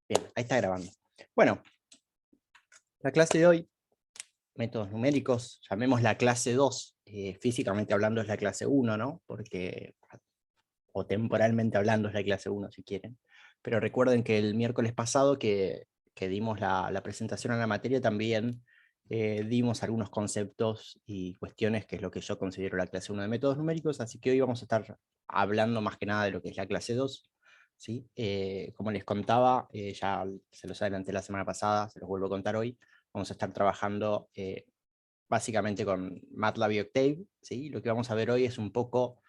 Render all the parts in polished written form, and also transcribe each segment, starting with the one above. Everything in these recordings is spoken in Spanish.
Bien, ahí está grabando. Bueno, la clase de hoy, métodos numéricos, llamémosla clase 2, físicamente hablando es la clase 1, ¿no? Porque, o temporalmente hablando es la clase 1 si quieren. Pero recuerden que el miércoles pasado que dimos la presentación a la materia también dimos algunos conceptos y cuestiones que es lo que yo considero la clase 1 de métodos numéricos, así que hoy vamos a estar hablando más que nada de lo que es la clase 2. ¿Sí? Como les contaba, ya se los adelanté la semana pasada, se los vuelvo a contar hoy, vamos a estar trabajando básicamente con MATLAB y Octave, ¿sí? Lo que vamos a ver hoy es un poco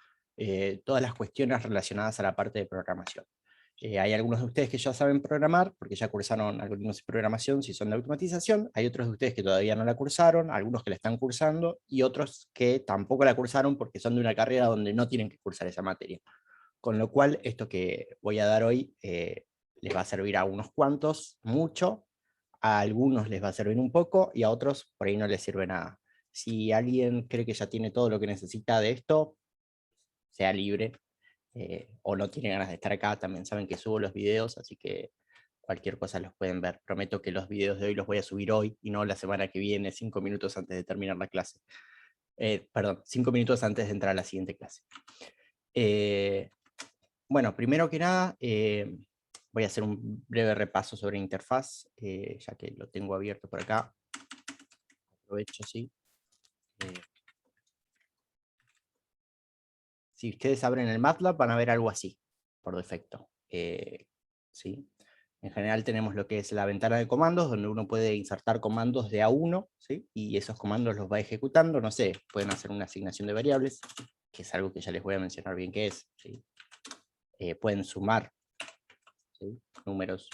todas las cuestiones relacionadas a la parte de programación. Hay algunos de ustedes que ya saben programar, porque ya cursaron algoritmos de programación, si son de automatización. Hay otros de ustedes que todavía no la cursaron, algunos que la están cursando, y otros que tampoco la cursaron porque son de una carrera donde no tienen que cursar esa materia. Con lo cual, esto que voy a dar hoy les va a servir a unos cuantos mucho, a algunos les va a servir un poco y a otros por ahí no les sirve nada. Si alguien cree que ya tiene todo lo que necesita de esto, sea libre, o no tiene ganas de estar acá, también saben que subo los videos, así que cualquier cosa los pueden ver. Prometo que los videos de hoy los voy a subir hoy y no la semana que viene, 5 minutos antes de terminar la clase. Perdón, 5 minutos antes de entrar a la siguiente clase. Bueno, primero que nada, voy a hacer un breve repaso sobre interfaz, ya que lo tengo abierto por acá. Aprovecho, sí. Si ustedes abren el MATLAB van a ver algo así, por defecto. ¿Sí? En general tenemos lo que es la ventana de comandos, donde uno puede insertar comandos de a uno, ¿sí? Y esos comandos los va ejecutando, no sé, pueden hacer una asignación de variables, que es algo que ya les voy a mencionar bien qué es, ¿sí? Pueden sumar, ¿sí? Números,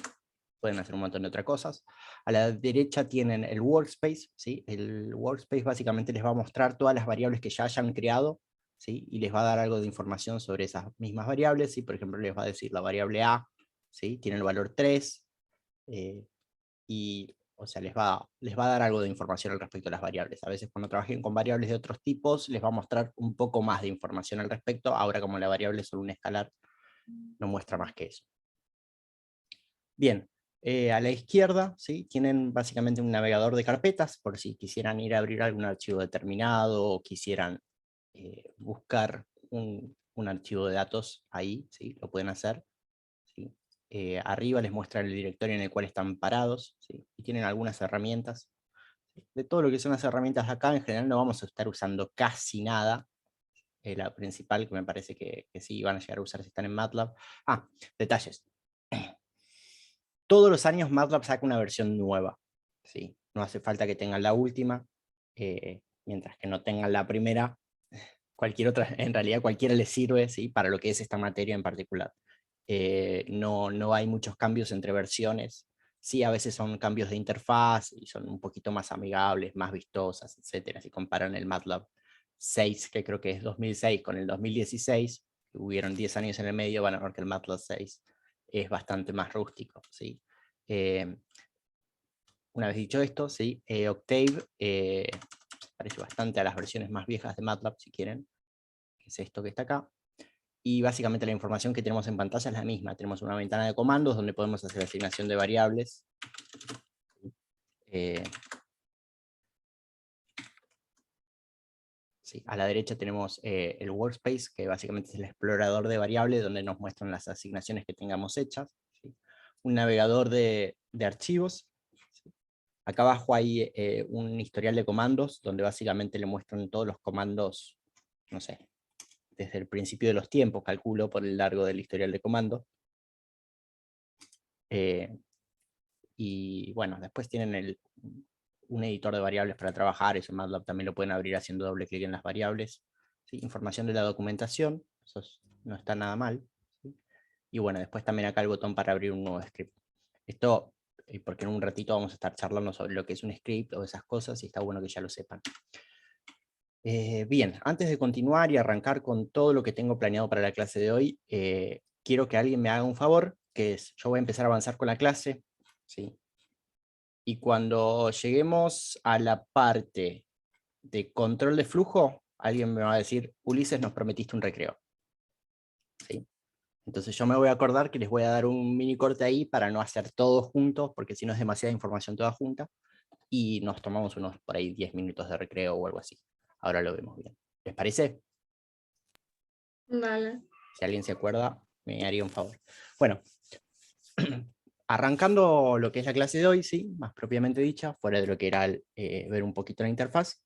pueden hacer un montón de otras cosas. A la derecha tienen el workspace, ¿sí? El workspace básicamente les va a mostrar todas las variables que ya hayan creado, ¿sí? Y les va a dar algo de información sobre esas mismas variables, ¿sí? Por ejemplo, les va a decir la variable A, ¿sí? Tiene el valor 3, y, o sea, les va a dar algo de información al respecto de las variables. A veces cuando trabajen con variables de otros tipos, les va a mostrar un poco más de información al respecto. Ahora, como la variable es solo un escalar, no muestra más que eso. Bien, a la izquierda, ¿sí? Tienen básicamente un navegador de carpetas, por si quisieran ir a abrir algún archivo determinado o quisieran buscar un archivo de datos ahí, ¿sí? Lo pueden hacer. ¿Sí? Arriba les muestra el directorio en el cual están parados, ¿sí? Y tienen algunas herramientas. De todo lo que son las herramientas acá, en general no vamos a estar usando casi nada. La principal, que me parece que sí van a llegar a usar si están en MATLAB. Ah, detalles. Todos los años MATLAB saca una versión nueva, ¿sí? No hace falta que tengan la última, mientras que no tengan la primera, cualquier otra, en realidad cualquiera les sirve, ¿sí? Para lo que es esta materia en particular. No hay muchos cambios entre versiones, sí, a veces son cambios de interfaz y son un poquito más amigables, más vistosas, etcétera. Si comparan el MATLAB 6, que creo que es 2006, con el 2016, que hubieron 10 años en el medio, van a ver que el MATLAB 6 es bastante más rústico, ¿sí? Eh, una vez dicho esto, ¿sí? Octave parece bastante a las versiones más viejas de MATLAB, si quieren, que es esto que está acá. Y básicamente la información que tenemos en pantalla es la misma. Tenemos una ventana de comandos donde podemos hacer asignación de variables. Sí, a la derecha tenemos el workspace, que básicamente es el explorador de variables donde nos muestran las asignaciones que tengamos hechas. ¿Sí? Un navegador de archivos. ¿Sí? Acá abajo hay un historial de comandos donde básicamente le muestran todos los comandos, no sé, desde el principio de los tiempos, calculo por el largo del historial de comandos. Y bueno, después tienen un editor de variables para trabajar, eso en MATLAB también lo pueden abrir haciendo doble clic en las variables. ¿Sí? Información de la documentación, eso no está nada mal. ¿Sí? Y bueno, después también acá el botón para abrir un nuevo script. Esto, porque en un ratito vamos a estar charlando sobre lo que es un script o esas cosas, y está bueno que ya lo sepan. Bien, antes de continuar y arrancar con todo lo que tengo planeado para la clase de hoy, quiero que alguien me haga un favor, que es, yo voy a empezar a avanzar con la clase, ¿sí? Y cuando lleguemos a la parte de control de flujo, alguien me va a decir, Ulises, nos prometiste un recreo. ¿Sí? Entonces yo me voy a acordar que les voy a dar un mini corte ahí para no hacer todos juntos, porque si no es demasiada información toda junta, y nos tomamos unos por ahí 10 minutos de recreo o algo así. Ahora lo vemos bien. ¿Les parece? Vale. Si alguien se acuerda, me haría un favor. Bueno, arrancando lo que es la clase de hoy, sí, más propiamente dicha, fuera de lo que era ver un poquito la interfaz,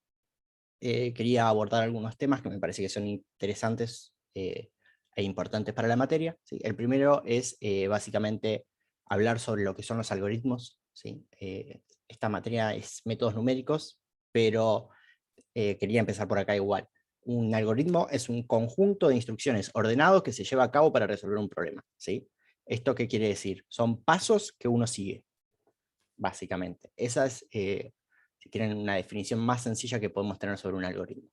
quería abordar algunos temas que me parece que son interesantes e importantes para la materia. ¿Sí? El primero es básicamente hablar sobre lo que son los algoritmos. ¿Sí? Esta materia es métodos numéricos, pero quería empezar por acá igual. Un algoritmo es un conjunto de instrucciones ordenados que se lleva a cabo para resolver un problema. ¿Sí? ¿Esto qué quiere decir? Son pasos que uno sigue, básicamente. Esa es, si quieren, una definición más sencilla que podemos tener sobre un algoritmo.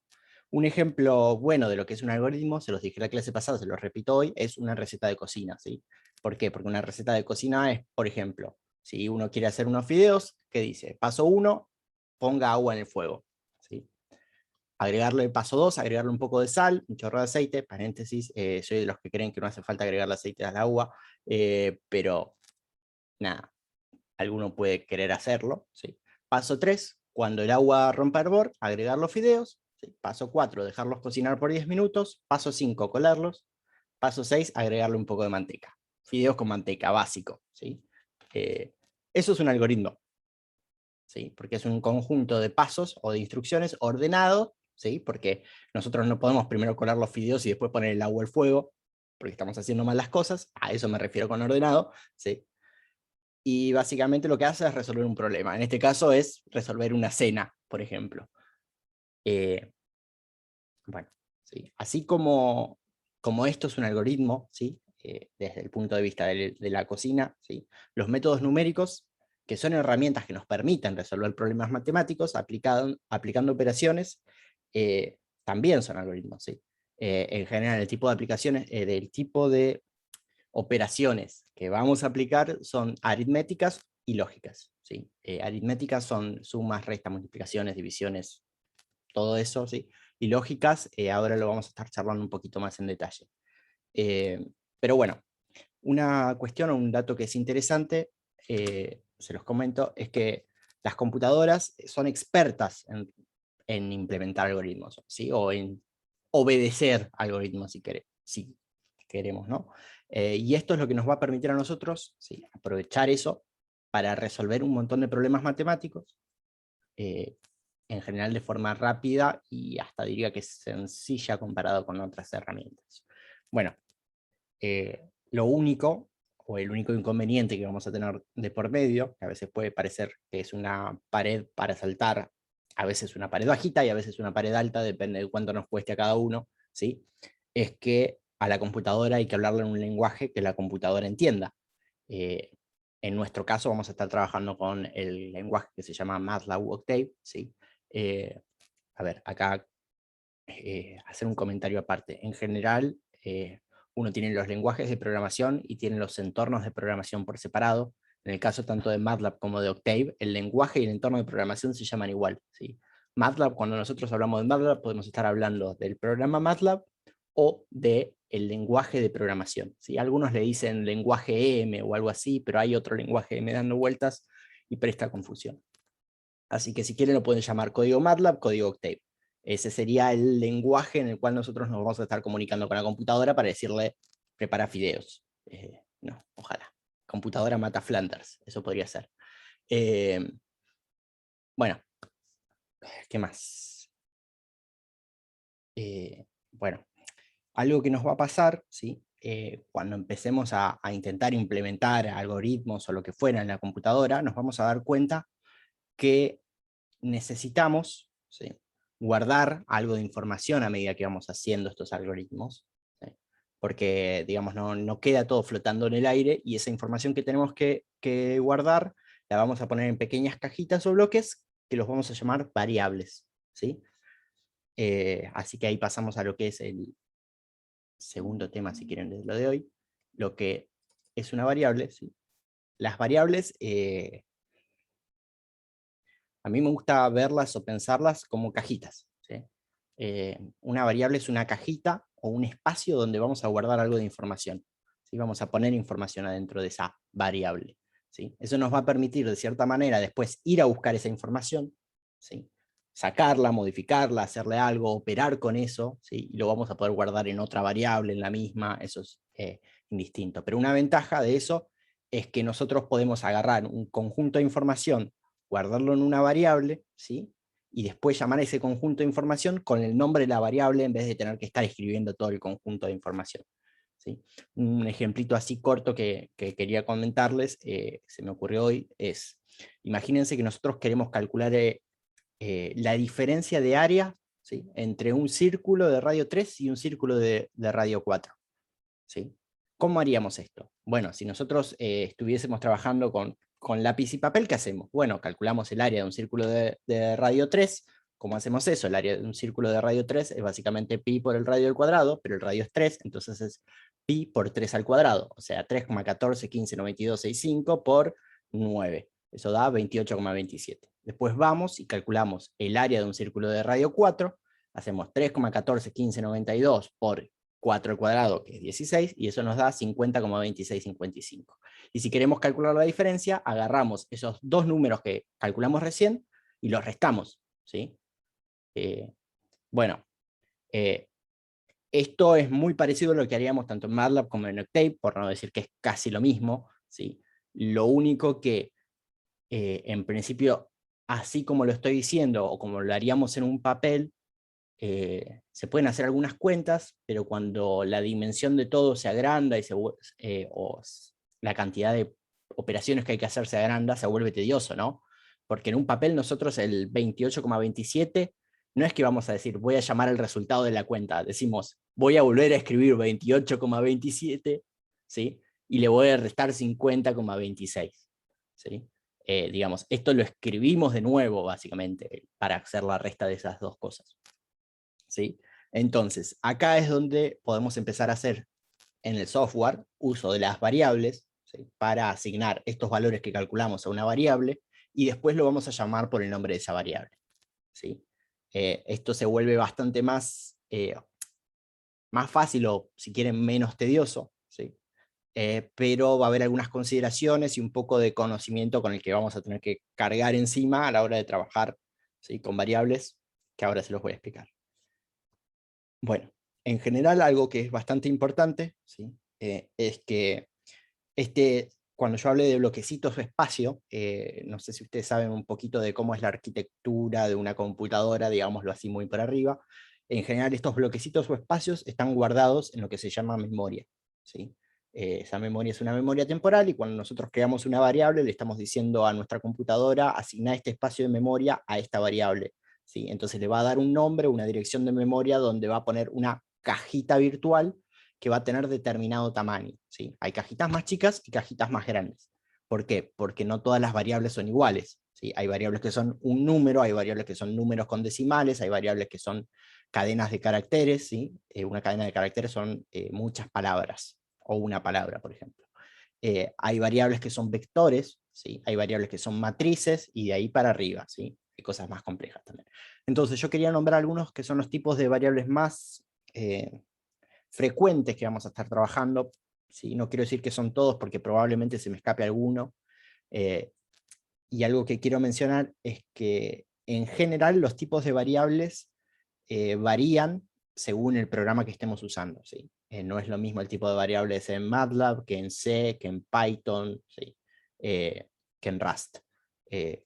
Un ejemplo bueno de lo que es un algoritmo, se los dije en la clase pasada, se los repito hoy, es una receta de cocina. ¿Sí? ¿Por qué? Porque una receta de cocina es, por ejemplo, si uno quiere hacer unos fideos, ¿qué dice? Paso 1, ponga agua en el fuego. ¿Sí? Agregarle paso 2, agregarle un poco de sal, un chorro de aceite, paréntesis, soy de los que creen que no hace falta agregarle aceite al agua, pero nada, alguno puede querer hacerlo. ¿Sí? Paso 3, cuando el agua rompa hervor, agregar los fideos. ¿Sí? Paso 4, dejarlos cocinar por 10 minutos. Paso 5, colarlos. Paso 6, agregarle un poco de manteca. Fideos con manteca, básico. ¿Sí? Eso es un algoritmo. ¿Sí? Porque es un conjunto de pasos o de instrucciones ordenado, ¿sí? Porque nosotros no podemos primero colar los fideos y después poner el agua al fuego, porque estamos haciendo mal las cosas. A eso me refiero con ordenado. ¿Sí? Y básicamente lo que hace es resolver un problema. En este caso es resolver una cena, por ejemplo. Eh, bueno, ¿sí? Así como esto es un algoritmo, ¿sí? Desde el punto de vista de la cocina, ¿sí? Los métodos numéricos, que son herramientas que nos permiten resolver problemas matemáticos aplicando operaciones, también son algoritmos. ¿Sí? En general, el tipo de aplicaciones, del tipo de operaciones que vamos a aplicar son aritméticas y lógicas. ¿Sí? Aritméticas son sumas, restas, multiplicaciones, divisiones, todo eso, ¿sí? Y lógicas, ahora lo vamos a estar charlando un poquito más en detalle. Pero bueno, una cuestión o un dato que es interesante, se los comento, es que las computadoras son expertas en implementar algoritmos, ¿sí? O en obedecer algoritmos, si queremos, ¿no? Y esto es lo que nos va a permitir a nosotros, ¿sí? Aprovechar eso para resolver un montón de problemas matemáticos, eh, en general de forma rápida y hasta diría que sencilla comparado con otras herramientas. Bueno, lo único, o el único inconveniente que vamos a tener de por medio, que a veces puede parecer que es una pared para saltar, a veces una pared bajita y a veces una pared alta, depende de cuánto nos cueste a cada uno, ¿sí? Es que a la computadora hay que hablarle en un lenguaje que la computadora entienda. Eh, en nuestro caso vamos a estar trabajando con el lenguaje que se llama MATLAB Octave, ¿sí? Eh, a ver, acá hacer un comentario aparte. En general, uno tiene los lenguajes de programación y tiene los entornos de programación por separado. En el caso tanto de MATLAB como de Octave, el lenguaje y el entorno de programación se llaman igual. ¿Sí? MATLAB, cuando nosotros hablamos de MATLAB, podemos estar hablando del programa MATLAB o del lenguaje de programación. ¿Sí? Algunos le dicen lenguaje M o algo así, pero hay otro lenguaje M dando vueltas y presta confusión. Así que si quieren lo pueden llamar código MATLAB, código Octave. Ese sería el lenguaje en el cual nosotros nos vamos a estar comunicando con la computadora para decirle, prepara fideos. No, ojalá. Computadora mata Flanders, eso podría ser. Eh, bueno, ¿qué más? Bueno, algo que nos va a pasar, ¿sí? Cuando empecemos a intentar implementar algoritmos o lo que fuera en la computadora, nos vamos a dar cuenta que necesitamos, ¿sí? Guardar algo de información a medida que vamos haciendo estos algoritmos, ¿sí? Porque, digamos, no queda todo flotando en el aire y esa información que tenemos que guardar la vamos a poner en pequeñas cajitas o bloques que los vamos a llamar variables. ¿Sí? Así que ahí pasamos a lo que es el segundo tema, si quieren, de lo de hoy, lo que es una variable. ¿Sí? Las variables, a mí me gusta verlas o pensarlas como cajitas. ¿Sí? Una variable es una cajita o un espacio donde vamos a guardar algo de información. ¿sí? Vamos a poner información adentro de esa variable, ¿sí? Eso nos va a permitir, de cierta manera, después ir a buscar esa información, ¿sí? Sacarla, modificarla, hacerle algo, operar con eso, ¿sí? Y lo vamos a poder guardar en otra variable, en la misma, eso es indistinto. Pero una ventaja de eso es que nosotros podemos agarrar un conjunto de información, guardarlo en una variable, ¿sí? Y después llamar a ese conjunto de información con el nombre de la variable en vez de tener que estar escribiendo todo el conjunto de información, ¿sí? Un ejemplito así corto que quería comentarles, se me ocurrió hoy, es, imagínense que nosotros queremos calcular la diferencia de área, ¿sí? Entre un círculo de radio 3 y un círculo de radio 4. ¿Sí? ¿Cómo haríamos esto? Bueno, si nosotros estuviésemos trabajando con lápiz y papel, ¿qué hacemos? Bueno, calculamos el área de un círculo de radio 3. ¿Cómo hacemos eso? El área de un círculo de radio 3 es básicamente pi por el radio al cuadrado, pero el radio es 3, entonces es pi por 3 al cuadrado, o sea, 3,14159265 por 9. Eso da 28,27. Después vamos y calculamos el área de un círculo de radio 4, hacemos 3,141592 por 4 al cuadrado, que es 16, y eso nos da 50,2655. Y si queremos calcular la diferencia, agarramos esos dos números que calculamos recién y los restamos, ¿sí? Bueno, esto es muy parecido a lo que haríamos tanto en MATLAB como en Octave, por no decir que es casi lo mismo, ¿sí? Lo único que, en principio, así como lo estoy diciendo, o como lo haríamos en un papel, se pueden hacer algunas cuentas, pero cuando la dimensión de todo se agranda y la cantidad de operaciones que hay que hacer se agranda, se vuelve tedioso, ¿no? Porque en un papel nosotros el 28,27 no es que vamos a decir voy a llamar el resultado de la cuenta, decimos voy a volver a escribir 28,27, ¿sí? Y le voy a restar 50,26, ¿sí? Digamos, esto lo escribimos de nuevo básicamente para hacer la resta de esas dos cosas, ¿sí? Entonces, acá es donde podemos empezar a hacer en el software uso de las variables, ¿sí? Para asignar estos valores que calculamos a una variable, y después lo vamos a llamar por el nombre de esa variable, ¿sí? Esto se vuelve bastante más fácil, o si quieren menos tedioso, ¿sí? Pero va a haber algunas consideraciones y un poco de conocimiento con el que vamos a tener que cargar encima a la hora de trabajar, ¿sí? Con variables, que ahora se los voy a explicar. Bueno, en general algo que es bastante importante, ¿sí? Es que cuando yo hablé de bloquecitos o espacio, no sé si ustedes saben un poquito de cómo es la arquitectura de una computadora, digámoslo así muy por arriba. En general estos bloquecitos o espacios están guardados en lo que se llama memoria, ¿sí? Esa memoria es una memoria temporal, y cuando nosotros creamos una variable le estamos diciendo a nuestra computadora asignar este espacio de memoria a esta variable, ¿sí? Entonces le va a dar un nombre, una dirección de memoria donde va a poner una cajita virtual que va a tener determinado tamaño, ¿sí? Hay cajitas más chicas y cajitas más grandes. ¿Por qué? Porque no todas las variables son iguales, ¿sí? Hay variables que son un número, hay variables que son números con decimales, hay variables que son cadenas de caracteres, ¿sí? Una cadena de caracteres son muchas palabras, o una palabra, por ejemplo. Hay variables que son vectores, ¿sí? Hay variables que son matrices, y de ahí para arriba, ¿sí? Hay cosas más complejas también. Entonces yo quería nombrar algunos que son los tipos de variables más frecuentes que vamos a estar trabajando, ¿sí? No quiero decir que son todos porque probablemente se me escape alguno, y algo que quiero mencionar es que en general los tipos de variables varían según el programa que estemos usando, ¿sí? No es lo mismo el tipo de variables en MATLAB que en C, que en Python, ¿sí? Que en Rust.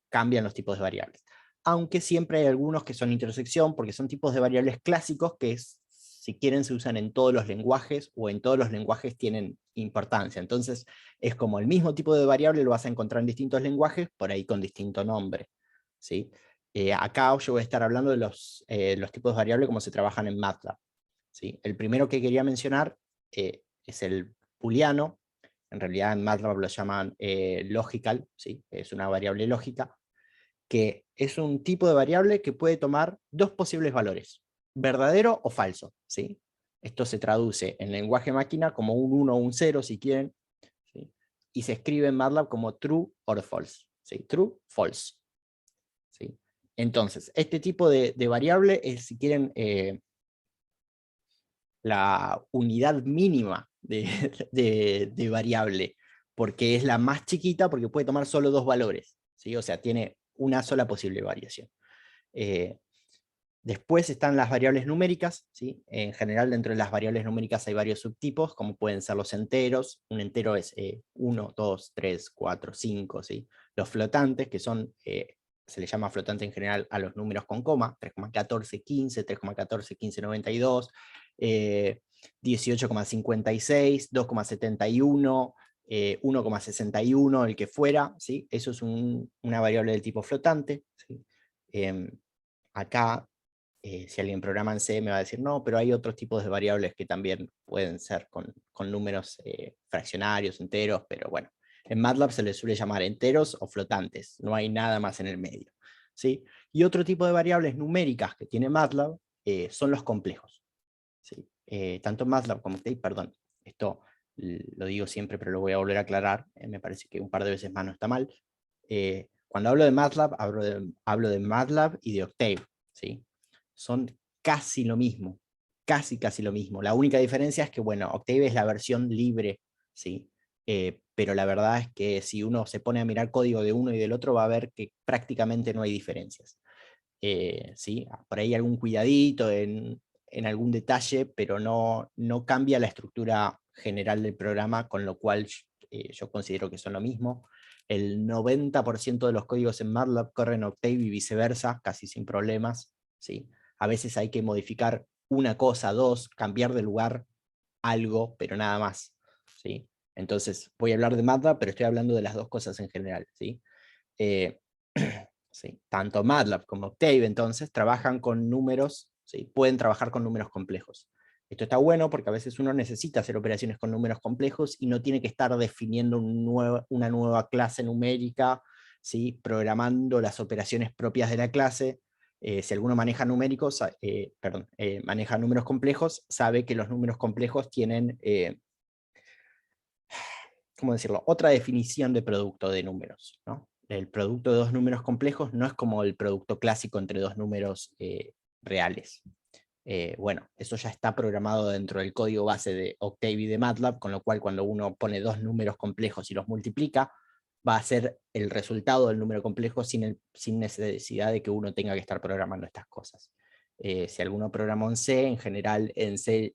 Cambian los tipos de variables. Aunque siempre hay algunos que son intersección, porque son tipos de variables clásicos que si quieren se usan en todos los lenguajes, o en todos los lenguajes tienen importancia. Entonces es como el mismo tipo de variable lo vas a encontrar en distintos lenguajes, por ahí con distinto nombre, ¿sí? Acá yo voy a estar hablando de los tipos de variables como se trabajan en MATLAB, ¿sí? El primero que quería mencionar es el booleano. En realidad en MATLAB lo llaman logical, ¿sí? Es una variable lógica, que es un tipo de variable que puede tomar dos posibles valores, verdadero o falso, ¿sí? Esto se traduce en lenguaje máquina como un 1 o un 0 si quieren, ¿sí? Y se escribe en MATLAB como true or false, ¿sí? True, false, ¿sí? Entonces, este tipo de variable es, si quieren, la unidad mínima de variable, porque es la más chiquita, porque puede tomar solo dos valores, ¿sí? O sea, tiene una sola posible variación. Eh, Después están las variables numéricas, ¿sí? En general, dentro de las variables numéricas hay varios subtipos, como pueden ser los enteros. Un entero es 1, 2, 3, 4, 5, ¿sí? Los flotantes, que son, se le llama flotante en general a los números con coma, 3,1415, 3,141592, 18,56, 2,71, 1,61, el que fuera, ¿sí? Eso es una variable del tipo flotante, ¿sí? Acá si alguien programa en C me va a decir, no, pero hay otros tipos de variables que también pueden ser con números fraccionarios, enteros, pero bueno, en MATLAB se les suele llamar enteros o flotantes, no hay nada más en el medio, ¿sí? Y otro tipo de variables numéricas que tiene MATLAB son los complejos, ¿sí? Tanto MATLAB como Octave, perdón, esto lo digo siempre, pero lo voy a volver a aclarar, me parece que un par de veces más no está mal. Cuando hablo de MATLAB, hablo de MATLAB y de Octave, ¿sí? Son casi lo mismo, casi lo mismo. La única diferencia es que, bueno, Octave es la versión libre, ¿sí? Pero la verdad es que si uno se pone a mirar código de uno y del otro, va a ver que prácticamente no hay diferencias. ¿Sí? Por ahí algún cuidadito en algún detalle, pero no cambia la estructura general del programa, con lo cual yo considero que son lo mismo. El 90% de los códigos en MATLAB corren Octave y viceversa, casi sin problemas, ¿sí? A veces hay que modificar una cosa, dos, cambiar de lugar algo, pero nada más, ¿sí? Entonces, voy a hablar de MATLAB, pero estoy hablando de las dos cosas en general, ¿sí? Eh, ¿sí? Tanto MATLAB como Octave, entonces, trabajan con números, ¿sí? Pueden trabajar con números complejos. Esto está bueno porque a veces uno necesita hacer operaciones con números complejos y no tiene que estar definiendo una nueva clase numérica, ¿sí? Programando las operaciones propias de la clase. Si alguno maneja numéricos, maneja números complejos, sabe que los números complejos tienen, ¿cómo decirlo?, otra definición de producto de números, ¿no? El producto de dos números complejos no es como el producto clásico entre dos números reales. Bueno, eso ya está programado dentro del código base de Octave y de MATLAB, con lo cual cuando uno pone dos números complejos y los multiplica, va a ser el resultado del número complejo sin necesidad de que uno tenga que estar programando estas cosas. Si alguno programó en C, en general en C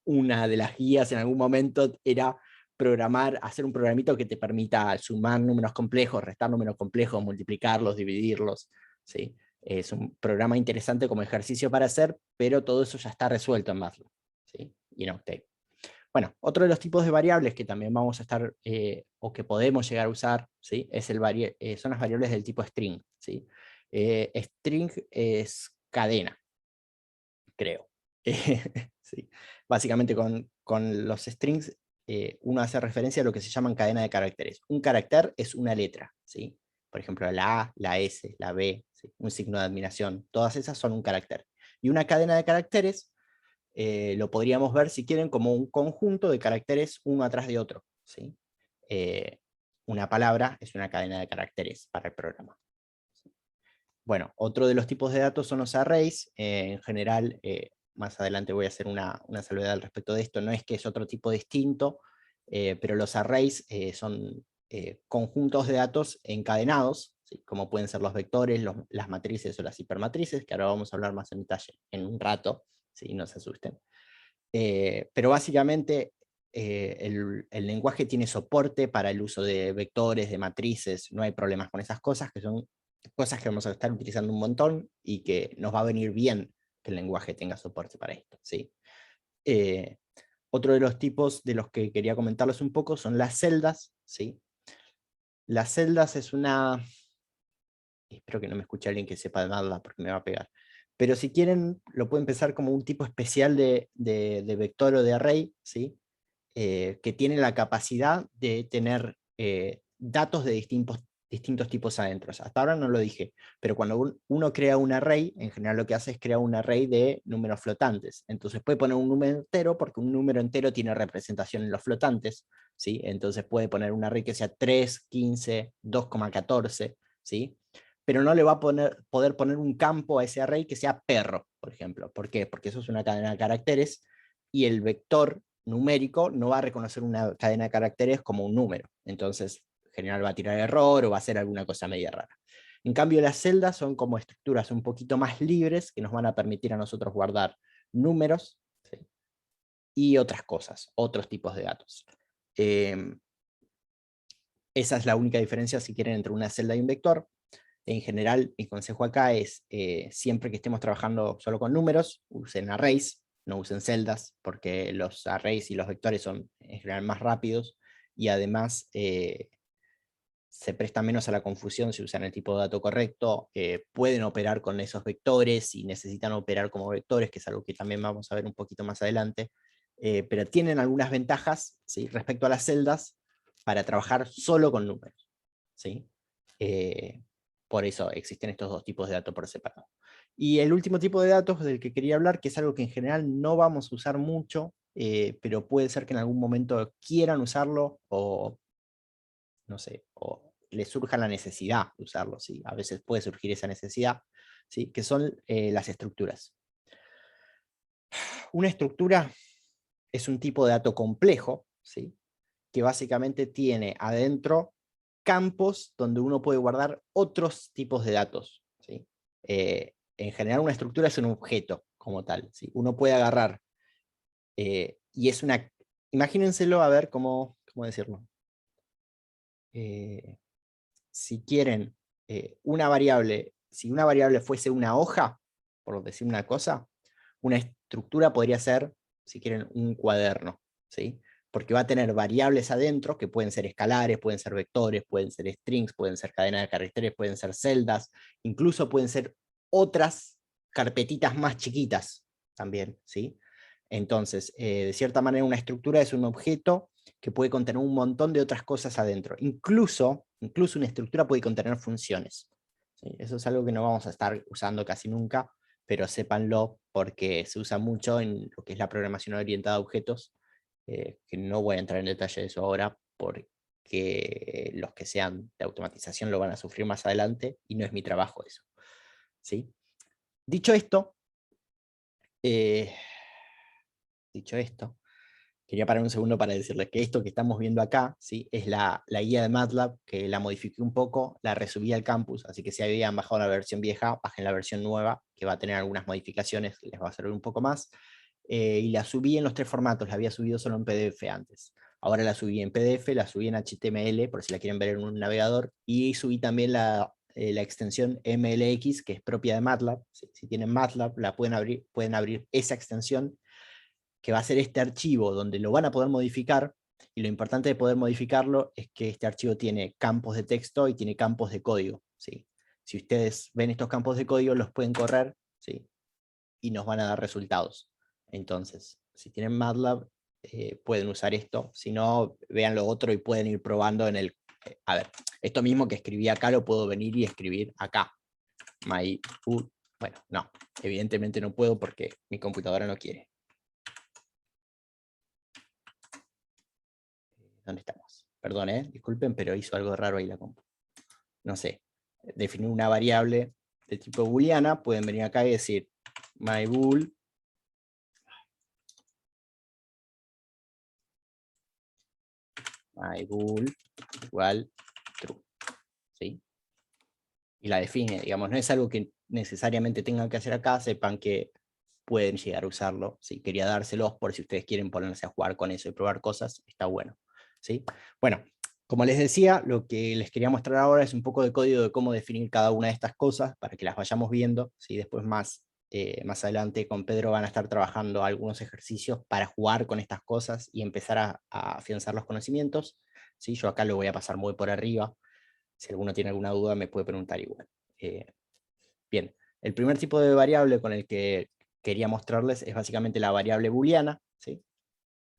una de las guías en algún momento era programar, hacer un programito que te permita sumar números complejos, restar números complejos, multiplicarlos, dividirlos, ¿sí? Es un programa interesante como ejercicio para hacer, pero todo eso ya está resuelto en MATLAB, ¿sí? Y en Octave. Bueno, otro de los tipos de variables que también vamos a estar, o que podemos llegar a usar, ¿sí? Son las variables del tipo string, ¿sí? String es cadena, creo. Sí. Básicamente con los strings uno hace referencia a lo que se llaman cadena de caracteres. Un carácter es una letra, ¿sí? Por ejemplo, la A, la S, la B, ¿sí? Un signo de admiración, todas esas son un carácter. Y una cadena de caracteres lo podríamos ver, si quieren, como un conjunto de caracteres uno atrás de otro, ¿sí? Una palabra es una cadena de caracteres para el programa. Bueno, otro de los tipos de datos son los arrays. En general, más adelante voy a hacer una salvedad al respecto de esto, no es que es otro tipo distinto, pero los arrays son conjuntos de datos encadenados, ¿sí? Como pueden ser los vectores, las matrices o las hipermatrices, que ahora vamos a hablar más en detalle en un rato, ¿sí? No se asusten. Pero básicamente el lenguaje tiene soporte para el uso de vectores, de matrices, no hay problemas con esas cosas, que son cosas que vamos a estar utilizando un montón y que nos va a venir bien que el lenguaje tenga soporte para esto, ¿sí? Eh, Otro de los tipos de los que quería comentarles un poco son las celdas, ¿sí? Las celdas es una... Espero que no me escuche alguien que sepa de nada porque me va a pegar. Pero si quieren, lo pueden pensar como un tipo especial de vector o de array, ¿sí? Que tiene la capacidad de tener datos de distintos tipos adentro. Hasta ahora no lo dije, pero cuando uno crea un array, en general lo que hace es crear un array de números flotantes. Entonces puede poner un número entero, porque un número entero tiene representación en los flotantes, ¿sí? Entonces puede poner un array que sea 3, 15, 2,14, ¿sí? Pero no le va a poder poner un campo a ese array que sea perro, por ejemplo. ¿Por qué? Porque eso es una cadena de caracteres, y el vector numérico no va a reconocer una cadena de caracteres como un número. Entonces, en general va a tirar error o va a hacer alguna cosa media rara. En cambio, las celdas son como estructuras un poquito más libres que nos van a permitir a nosotros guardar números, ¿sí? Y otras cosas, otros tipos de datos. Esa es la única diferencia, si quieren, entre una celda y un vector. En general, mi consejo acá es, siempre que estemos trabajando solo con números, usen arrays, no usen celdas, porque los arrays y los vectores son en general más rápidos, y además se presta menos a la confusión si usan el tipo de dato correcto, pueden operar con esos vectores y necesitan operar como vectores, que es algo que también vamos a ver un poquito más adelante, pero tienen algunas ventajas, ¿sí?, respecto a las celdas para trabajar solo con números, ¿sí? Por eso existen estos dos tipos de datos por separado. Y el último tipo de datos del que quería hablar, que es algo que en general no vamos a usar mucho, pero puede ser que en algún momento quieran usarlo, o no sé, o les surja la necesidad de usarlo, ¿sí? A veces puede surgir esa necesidad, ¿sí?, que son las estructuras. Una estructura es un tipo de dato complejo, ¿sí?, que básicamente tiene adentro campos donde uno puede guardar otros tipos de datos, ¿sí? En general una estructura es un objeto como tal, ¿sí? Uno puede agarrar, y es una... Imagínenselo, a ver cómo decirlo. Si quieren, una variable, si una variable fuese una hoja, por decir una cosa, una estructura podría ser, si quieren, un cuaderno, ¿sí? Porque va a tener variables adentro que pueden ser escalares, pueden ser vectores, pueden ser strings, pueden ser cadenas de caracteres, pueden ser celdas, incluso pueden ser otras carpetitas más chiquitas también, ¿sí? Entonces, de cierta manera, una estructura es un objeto que puede contener un montón de otras cosas adentro. Incluso una estructura puede contener funciones, ¿sí? Eso es algo que no vamos a estar usando casi nunca, pero sépanlo porque se usa mucho en lo que es la programación orientada a objetos, que no voy a entrar en detalle de eso ahora, porque los que sean de automatización lo van a sufrir más adelante, y no es mi trabajo eso, ¿sí? Dicho esto, eh, dicho esto, quería parar un segundo para decirles que esto que estamos viendo acá, ¿sí?, es la guía de MATLAB, que la modifiqué un poco, la resubí al campus, así que si habían bajado la versión vieja, bajen la versión nueva, que va a tener algunas modificaciones, que les va a servir un poco más. Y la subí en los tres formatos, la había subido solo en PDF antes. Ahora la subí en PDF, la subí en HTML, por si la quieren ver en un navegador, y subí también la extensión MLX, que es propia de MATLAB. Si tienen MATLAB, la pueden abrir esa extensión, que va a ser este archivo donde lo van a poder modificar, y lo importante de poder modificarlo es que este archivo tiene campos de texto y tiene campos de código, ¿sí? Si ustedes ven estos campos de código, los pueden correr, ¿sí?, y nos van a dar resultados. Entonces, si tienen MATLAB, pueden usar esto. Si no, vean lo otro y pueden ir probando en el... a ver, esto mismo que escribí acá lo puedo venir y escribir acá. Bueno, no, evidentemente no puedo porque mi computadora no quiere. ¿Dónde estamos? Perdón, disculpen, pero hizo algo raro ahí la compu. No sé, definir una variable de tipo booleana, pueden venir acá y decir mybool igual true, ¿sí? Y la define, digamos, no es algo que necesariamente tengan que hacer acá, sepan que pueden llegar a usarlo, ¿sí? Quería dárselos por si ustedes quieren ponerse a jugar con eso y probar cosas, está bueno, ¿sí? Bueno, como les decía, lo que les quería mostrar ahora es un poco de código de cómo definir cada una de estas cosas, para que las vayamos viendo, ¿sí? Después más adelante con Pedro van a estar trabajando algunos ejercicios para jugar con estas cosas y empezar a afianzar los conocimientos, ¿sí? Yo acá lo voy a pasar muy por arriba, si alguno tiene alguna duda me puede preguntar igual. Bien, el primer tipo de variable con el que quería mostrarles es básicamente la variable booleana, ¿sí?,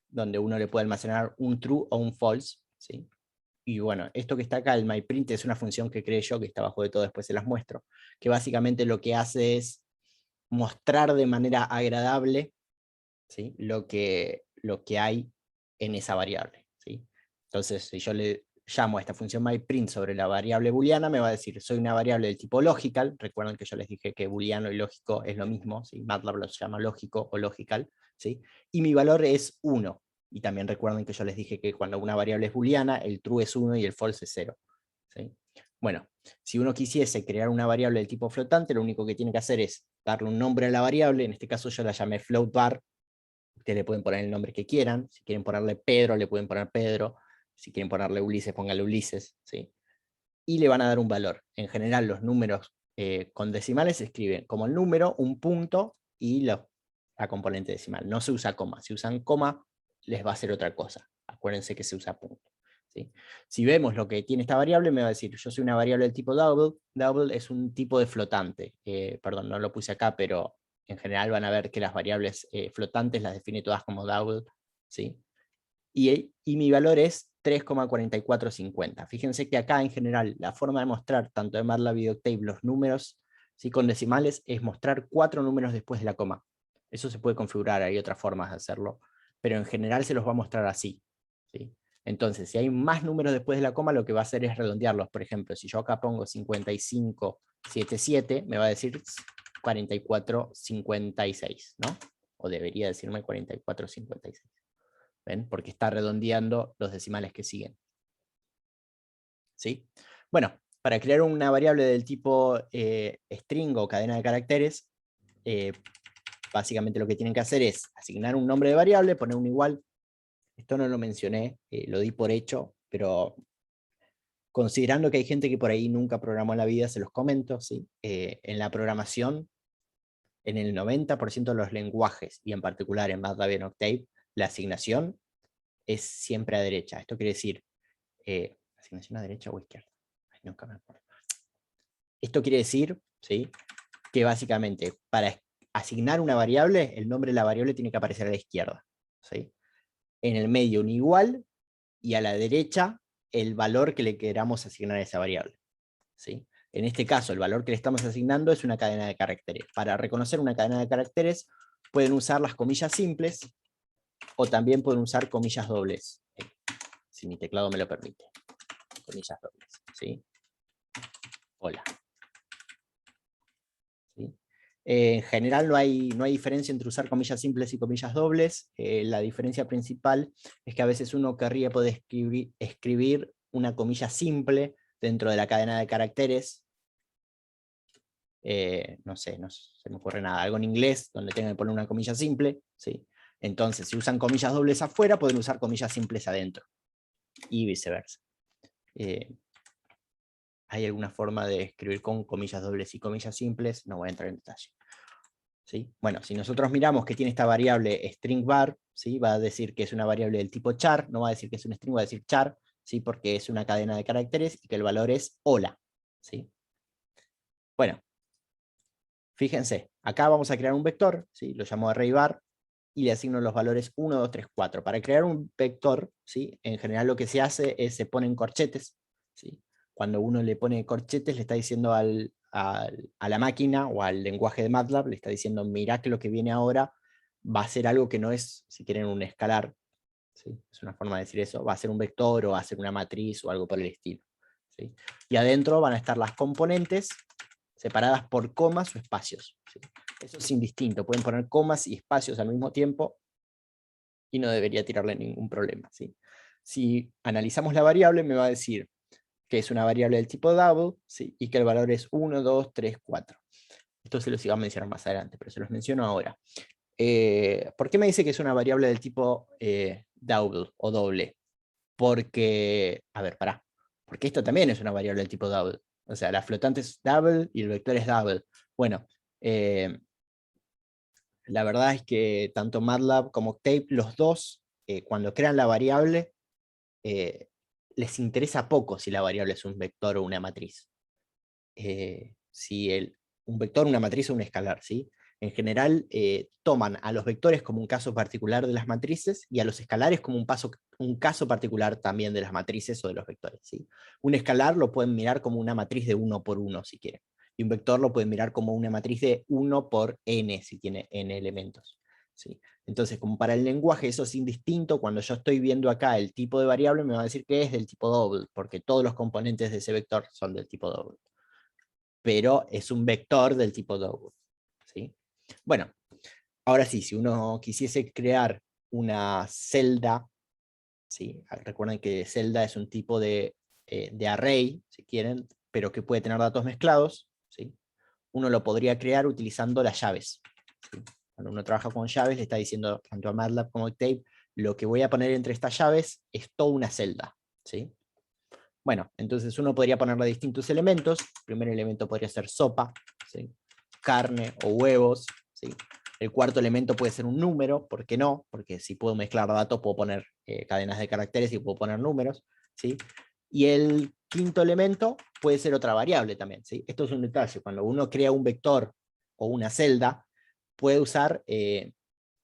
donde uno le puede almacenar un true o un false, ¿sí? Y bueno, esto que está acá, el myPrint, es una función que creé yo, que está abajo de todo, después se las muestro, que básicamente lo que hace es mostrar de manera agradable, ¿sí?, lo que hay en esa variable, ¿sí? Entonces, si yo le llamo a esta función myPrint sobre la variable booleana, me va a decir, soy una variable del tipo logical, recuerden que yo les dije que booleano y lógico es lo mismo, ¿sí? MATLAB los llama lógico o logical, ¿sí? Y mi valor es 1, Y también recuerden que yo les dije que cuando una variable es booleana, el true es 1 y el false es 0. ¿Sí? Bueno, si uno quisiese crear una variable del tipo flotante, lo único que tiene que hacer es darle un nombre a la variable. En este caso yo la llamé float var. Ustedes le pueden poner el nombre que quieran. Si quieren ponerle Pedro, le pueden poner Pedro. Si quieren ponerle Ulises, pónganle Ulises. ¿Sí? Y le van a dar un valor. En general, los números con decimales se escriben como el número, un punto y la componente decimal. No se usa coma. Si usan coma, les va a hacer otra cosa. Acuérdense que se usa punto. ¿Sí? Si vemos lo que tiene esta variable, me va a decir, yo soy una variable del tipo double. Double es un tipo de flotante. Perdón, no lo puse acá, pero en general van a ver que las variables flotantes las define todas como double. ¿Sí? Y mi valor es 3,4450. Fíjense que acá en general la forma de mostrar tanto de MATLAB y de Octave los números, ¿sí?, con decimales es mostrar 4 números después de la coma. Eso se puede configurar, hay otras formas de hacerlo, pero en general se los va a mostrar así. ¿Sí? Entonces, si hay más números después de la coma, lo que va a hacer es redondearlos. Por ejemplo, si yo acá pongo 5577, me va a decir 4456, ¿no? O debería decirme 4456. ¿Ven? Porque está redondeando los decimales que siguen. ¿Sí? Bueno, para crear una variable del tipo string o cadena de caracteres, básicamente lo que tienen que hacer es asignar un nombre de variable, poner un igual. Esto no lo mencioné, lo di por hecho, pero considerando que hay gente que por ahí nunca programó en la vida, se los comento. ¿Sí? En la programación, en el 90% de los lenguajes, y en particular en MATLAB y en Octave, la asignación es siempre a derecha. Esto quiere decir, asignación a derecha o izquierda. Ay, nunca me acuerdo. Esto quiere decir, ¿sí?, que básicamente para asignar una variable, el nombre de la variable tiene que aparecer a la izquierda. ¿Sí? En el medio un igual, y a la derecha el valor que le queramos asignar a esa variable. ¿Sí? En este caso, el valor que le estamos asignando es una cadena de caracteres. Para reconocer una cadena de caracteres, pueden usar las comillas simples, o también pueden usar comillas dobles, si mi teclado me lo permite. Comillas dobles. ¿Sí? Hola. ¿Sí? En general no hay diferencia entre usar comillas simples y comillas dobles. La diferencia principal es que a veces uno querría poder escribir una comilla simple dentro de la cadena de caracteres. No sé, no se me ocurre nada. Algo en inglés donde tengan que poner una comilla simple. ¿Sí? Entonces, si usan comillas dobles afuera, pueden usar comillas simples adentro. Y viceversa. ¿Hay alguna forma de escribir con comillas dobles y comillas simples? No voy a entrar en detalle. ¿Sí? Bueno, si nosotros miramos que tiene esta variable string var, ¿sí?, va a decir que es una variable del tipo char, no va a decir que es un string, va a decir char, ¿sí?, porque es una cadena de caracteres y que el valor es hola. ¿Sí? Bueno, fíjense, acá vamos a crear un vector, ¿sí?, lo llamo array_var, y le asigno los valores 1, 2, 3, 4. Para crear un vector, ¿sí?, en general lo que se hace es se ponen corchetes. ¿Sí? Cuando uno le pone corchetes, le está diciendo a la máquina o al lenguaje de MATLAB, le está diciendo, mirá que lo que viene ahora va a ser algo que no es, si quieren, un escalar. ¿Sí? Es una forma de decir eso. Va a ser un vector o va a ser una matriz o algo por el estilo. ¿Sí? Y adentro van a estar las componentes separadas por comas o espacios. ¿Sí? Eso es indistinto. Pueden poner comas y espacios al mismo tiempo y no debería tirarle ningún problema. ¿Sí? Si analizamos la variable, me va a decir que es una variable del tipo double, ¿sí?, y que el valor es 1, 2, 3, 4. Esto se los iba a mencionar más adelante, pero se los menciono ahora. ¿Por qué me dice que es una variable del tipo double o doble? Porque, a ver, pará, porque esto también es una variable del tipo double. O sea, la flotante es double y el vector es double. Bueno, la verdad es que tanto MATLAB como Octave, los dos, cuando crean la variable, les interesa poco si la variable es un vector o una matriz. Si un vector, una matriz o un escalar, ¿sí? En general, toman a los vectores como un caso particular de las matrices y a los escalares como un caso particular también de las matrices o de los vectores, ¿sí? Un escalar lo pueden mirar como una matriz de 1 por 1, si quieren. Y un vector lo pueden mirar como una matriz de 1 por n, si tiene n elementos. ¿Sí? Entonces, como para el lenguaje eso es indistinto, cuando yo estoy viendo acá el tipo de variable, me va a decir que es del tipo double, porque todos los componentes de ese vector son del tipo double. Pero es un vector del tipo double. ¿Sí? Bueno, ahora sí, si uno quisiese crear una celda, ¿sí? Recuerden que celda es un tipo de array, si quieren, pero que puede tener datos mezclados, ¿sí? Uno lo podría crear utilizando las llaves, ¿sí? Cuando uno trabaja con llaves, le está diciendo tanto a MATLAB como a Octave, lo que voy a poner entre estas llaves es toda una celda, ¿sí? Bueno, entonces uno podría ponerle distintos elementos. El primer elemento podría ser sopa, ¿sí? Carne o huevos, ¿sí? El cuarto elemento puede ser un número, ¿por qué no? Porque si puedo mezclar datos, puedo poner cadenas de caracteres y puedo poner números, ¿sí? Y el quinto elemento puede ser otra variable también, ¿sí? Esto es un detalle. Cuando uno crea un vector o una celda, puede usar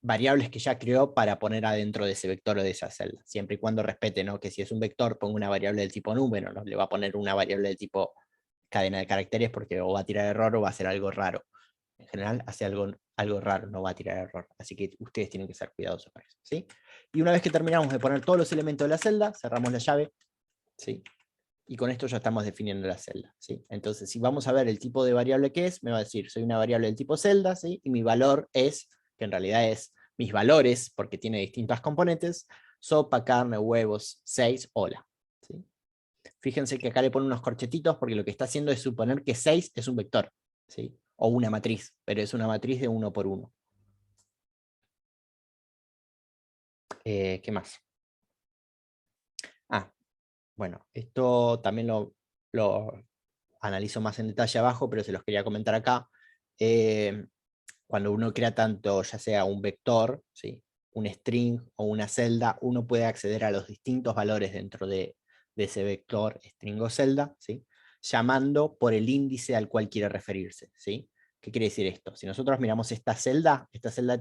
variables que ya creó para poner adentro de ese vector o de esa celda, siempre y cuando respete, ¿no? Que si es un vector, ponga una variable del tipo número, no le va a poner una variable del tipo cadena de caracteres porque o va a tirar error o va a hacer algo raro. En general hace algo raro, no va a tirar error. Así que ustedes tienen que ser cuidadosos con eso, ¿sí? Y una vez que terminamos de poner todos los elementos de la celda, cerramos la llave, ¿sí? Y con esto ya estamos definiendo la celda, ¿sí? Entonces, si vamos a ver el tipo de variable que es, me va a decir, soy una variable del tipo celda, ¿sí? Y mi valor es, que en realidad es mis valores, porque tiene distintas componentes, sopa, carne, huevos, 6, hola, ¿sí? Fíjense que acá le pone unos corchetitos, porque lo que está haciendo es suponer que 6 es un vector, ¿sí? O una matriz, pero es una matriz de 1 por 1. ¿Qué más? Ah, bueno, esto también lo analizo más en detalle abajo, pero se los quería comentar acá. Cuando uno crea tanto, ya sea un vector, ¿sí? Un string o una celda, uno puede acceder a los distintos valores dentro de ese vector, string o celda, ¿sí? Llamando por el índice al cual quiere referirse, ¿sí? ¿Qué quiere decir esto? Si nosotros miramos esta celda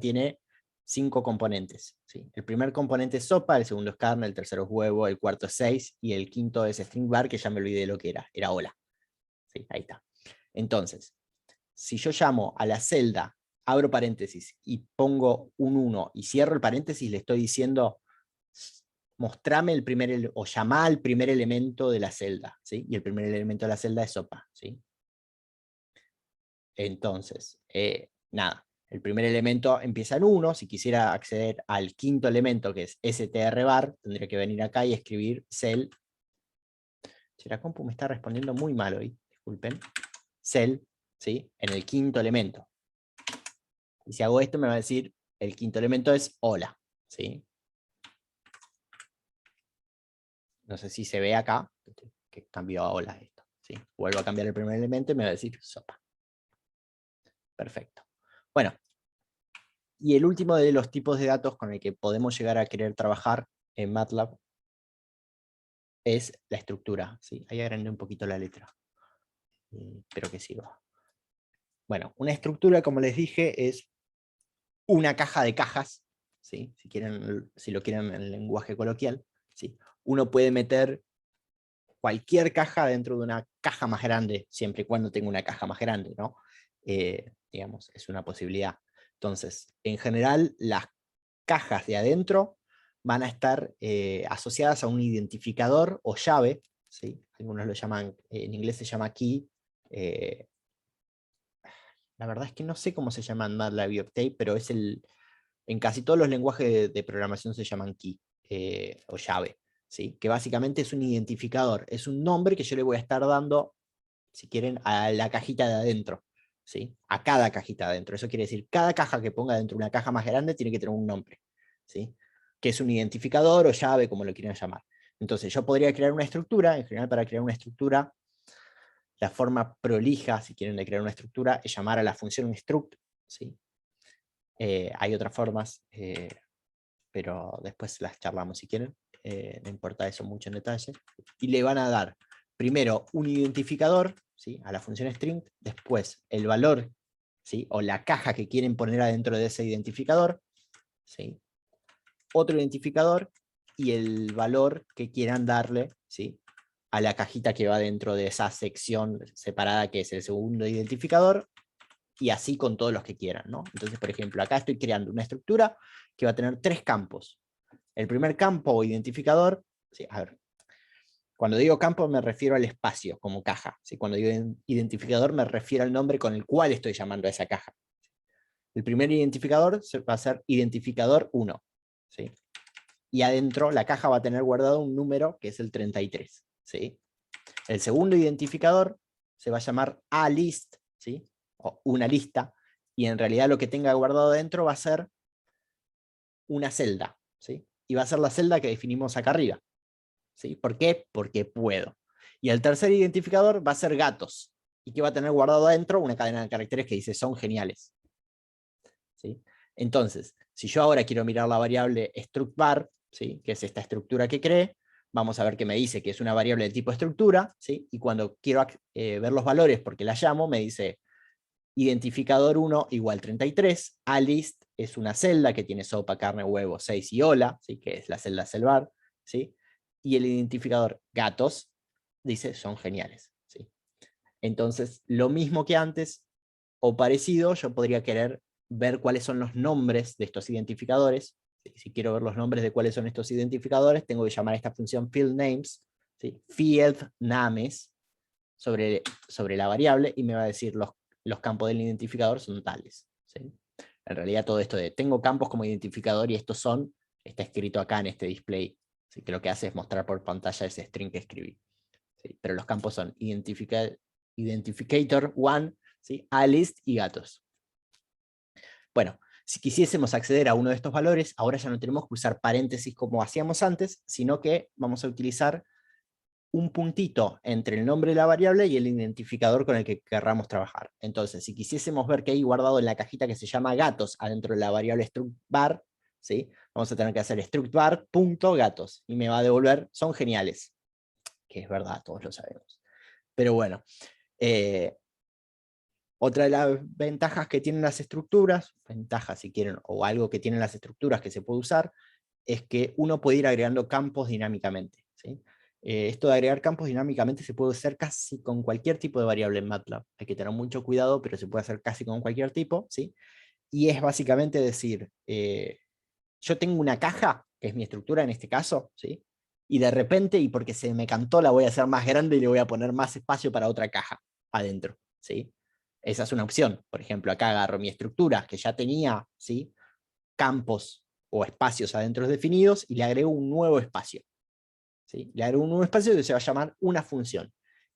tiene 5 componentes, ¿sí? El primer componente es sopa, el segundo es carne, el tercero es huevo, el cuarto es 6, y el quinto es string bar, que ya me olvidé lo que era hola. ¿Sí? Ahí está. Entonces, si yo llamo a la celda, abro paréntesis y pongo un 1 y cierro el paréntesis, le estoy diciendo, mostrame el primer, o llamá al primer elemento de la celda, ¿sí? Y el primer elemento de la celda es sopa, ¿sí? Entonces, nada, el primer elemento empieza en 1, si quisiera acceder al quinto elemento, que es strbar, tendría que venir acá y escribir cell. Si la compu me está respondiendo muy mal hoy, disculpen. Cell, ¿sí? En el quinto elemento. Y si hago esto me va a decir, el quinto elemento es hola, ¿sí? No sé si se ve acá, que cambió a hola esto, ¿sí? Vuelvo a cambiar el primer elemento y me va a decir sopa. Perfecto. Bueno, y el último de los tipos de datos con el que podemos llegar a querer trabajar en MATLAB es la estructura, ¿sí? Ahí agrandé un poquito la letra, pero que sirva. Bueno, una estructura, como les dije, es una caja de cajas, ¿sí? Si lo quieren en el lenguaje coloquial, ¿sí? Uno puede meter cualquier caja dentro de una caja más grande, siempre y cuando tenga una caja más grande, ¿no? Digamos, es una posibilidad. Entonces, en general, las cajas de adentro van a estar asociadas a un identificador o llave, ¿sí? Algunos lo llaman, en inglés se llama key, la verdad es que no sé cómo se llama en MATLAB y Octave, pero en casi todos los lenguajes de programación se llaman key, o llave, ¿sí? Que básicamente es un identificador, es un nombre que yo le voy a estar dando, si quieren, a la cajita de adentro, ¿sí? A cada cajita de adentro. Eso quiere decir, cada caja que ponga dentro de una caja más grande tiene que tener un nombre, ¿sí? Que es un identificador o llave, como lo quieran llamar. Entonces yo podría crear una estructura, en general para crear una estructura, la forma prolija, si quieren, de crear una estructura, es llamar a la función struct, ¿sí? Hay otras formas, pero después las charlamos si quieren, no importa eso mucho en detalle, y le van a dar primero un identificador, ¿sí? A la función string, después el valor, ¿sí? O la caja que quieren poner adentro de ese identificador, ¿sí? Otro identificador, y el valor que quieran darle, ¿sí? A la cajita que va dentro de esa sección separada que es el segundo identificador, y así con todos los que quieran, ¿no? Entonces, por ejemplo, acá estoy creando una estructura que va a tener 3 campos. El primer campo o identificador, ¿sí? A ver, cuando digo campo me refiero al espacio como caja, ¿sí? Cuando digo identificador me refiero al nombre con el cual estoy llamando a esa caja. El primer identificador va a ser identificador 1. ¿sí? Y adentro la caja va a tener guardado un número que es el 33, ¿sí? El segundo identificador se va a llamar alist, ¿sí? O una lista, y en realidad lo que tenga guardado dentro va a ser una celda, ¿sí? Y va a ser la celda que definimos acá arriba, ¿sí? ¿Por qué? Porque puedo. Y el tercer identificador va a ser gatos, y que va a tener guardado adentro una cadena de caracteres que dice son geniales, ¿sí? Entonces, si yo ahora quiero mirar la variable struct_var, ¿sí? Que es esta estructura que cree, vamos a ver que me dice que es una variable de tipo estructura, ¿sí? Y cuando quiero ver los valores porque la llamo, me dice identificador 1 igual 33, alist es una celda que tiene sopa, carne, huevo, 6 y hola, ¿sí? Que es la celda celvar, ¿sí? Y el identificador gatos dice son geniales, ¿sí? Entonces, lo mismo que antes, o parecido, yo podría querer ver cuáles son los nombres de estos identificadores. Si quiero ver los nombres de cuáles son estos identificadores, tengo que llamar a esta función fieldNames, ¿sí? Fieldnames, sobre la variable, y me va a decir los campos del identificador son tales, ¿sí? En realidad todo esto de tengo campos como identificador y estos son, está escrito acá en este display, ¿sí? Que lo que hace es mostrar por pantalla ese string que escribí, ¿sí? Pero los campos son identificator 1, ¿sí? Alist y gatos. Bueno, si quisiésemos acceder a uno de estos valores, ahora ya no tenemos que usar paréntesis como hacíamos antes, sino que vamos a utilizar un puntito entre el nombre de la variable y el identificador con el que querramos trabajar. Entonces, si quisiésemos ver qué hay guardado en la cajita que se llama gatos adentro de la variable struct_var, ¿sí? Vamos a tener que hacer struct_var.gatos y me va a devolver son geniales, que es verdad, todos lo sabemos. Pero bueno, otra de las ventajas que tienen las estructuras, ventajas si quieren, o algo que tienen las estructuras que se puede usar, es que uno puede ir agregando campos dinámicamente, ¿sí? Esto de agregar campos dinámicamente se puede hacer casi con cualquier tipo de variable en MATLAB. Hay que tener mucho cuidado, pero se puede hacer casi con cualquier tipo, ¿sí? Y es básicamente decir, yo tengo una caja, que es mi estructura en este caso, ¿sí? Y de repente, y porque se me cantó, la voy a hacer más grande y le voy a poner más espacio para otra caja adentro, ¿sí? Esa es una opción. Por ejemplo, acá agarro mi estructura, que ya tenía, ¿sí? Campos o espacios adentro definidos, y le agrego un nuevo espacio, ¿sí? Le agrego un nuevo espacio que se va a llamar una función.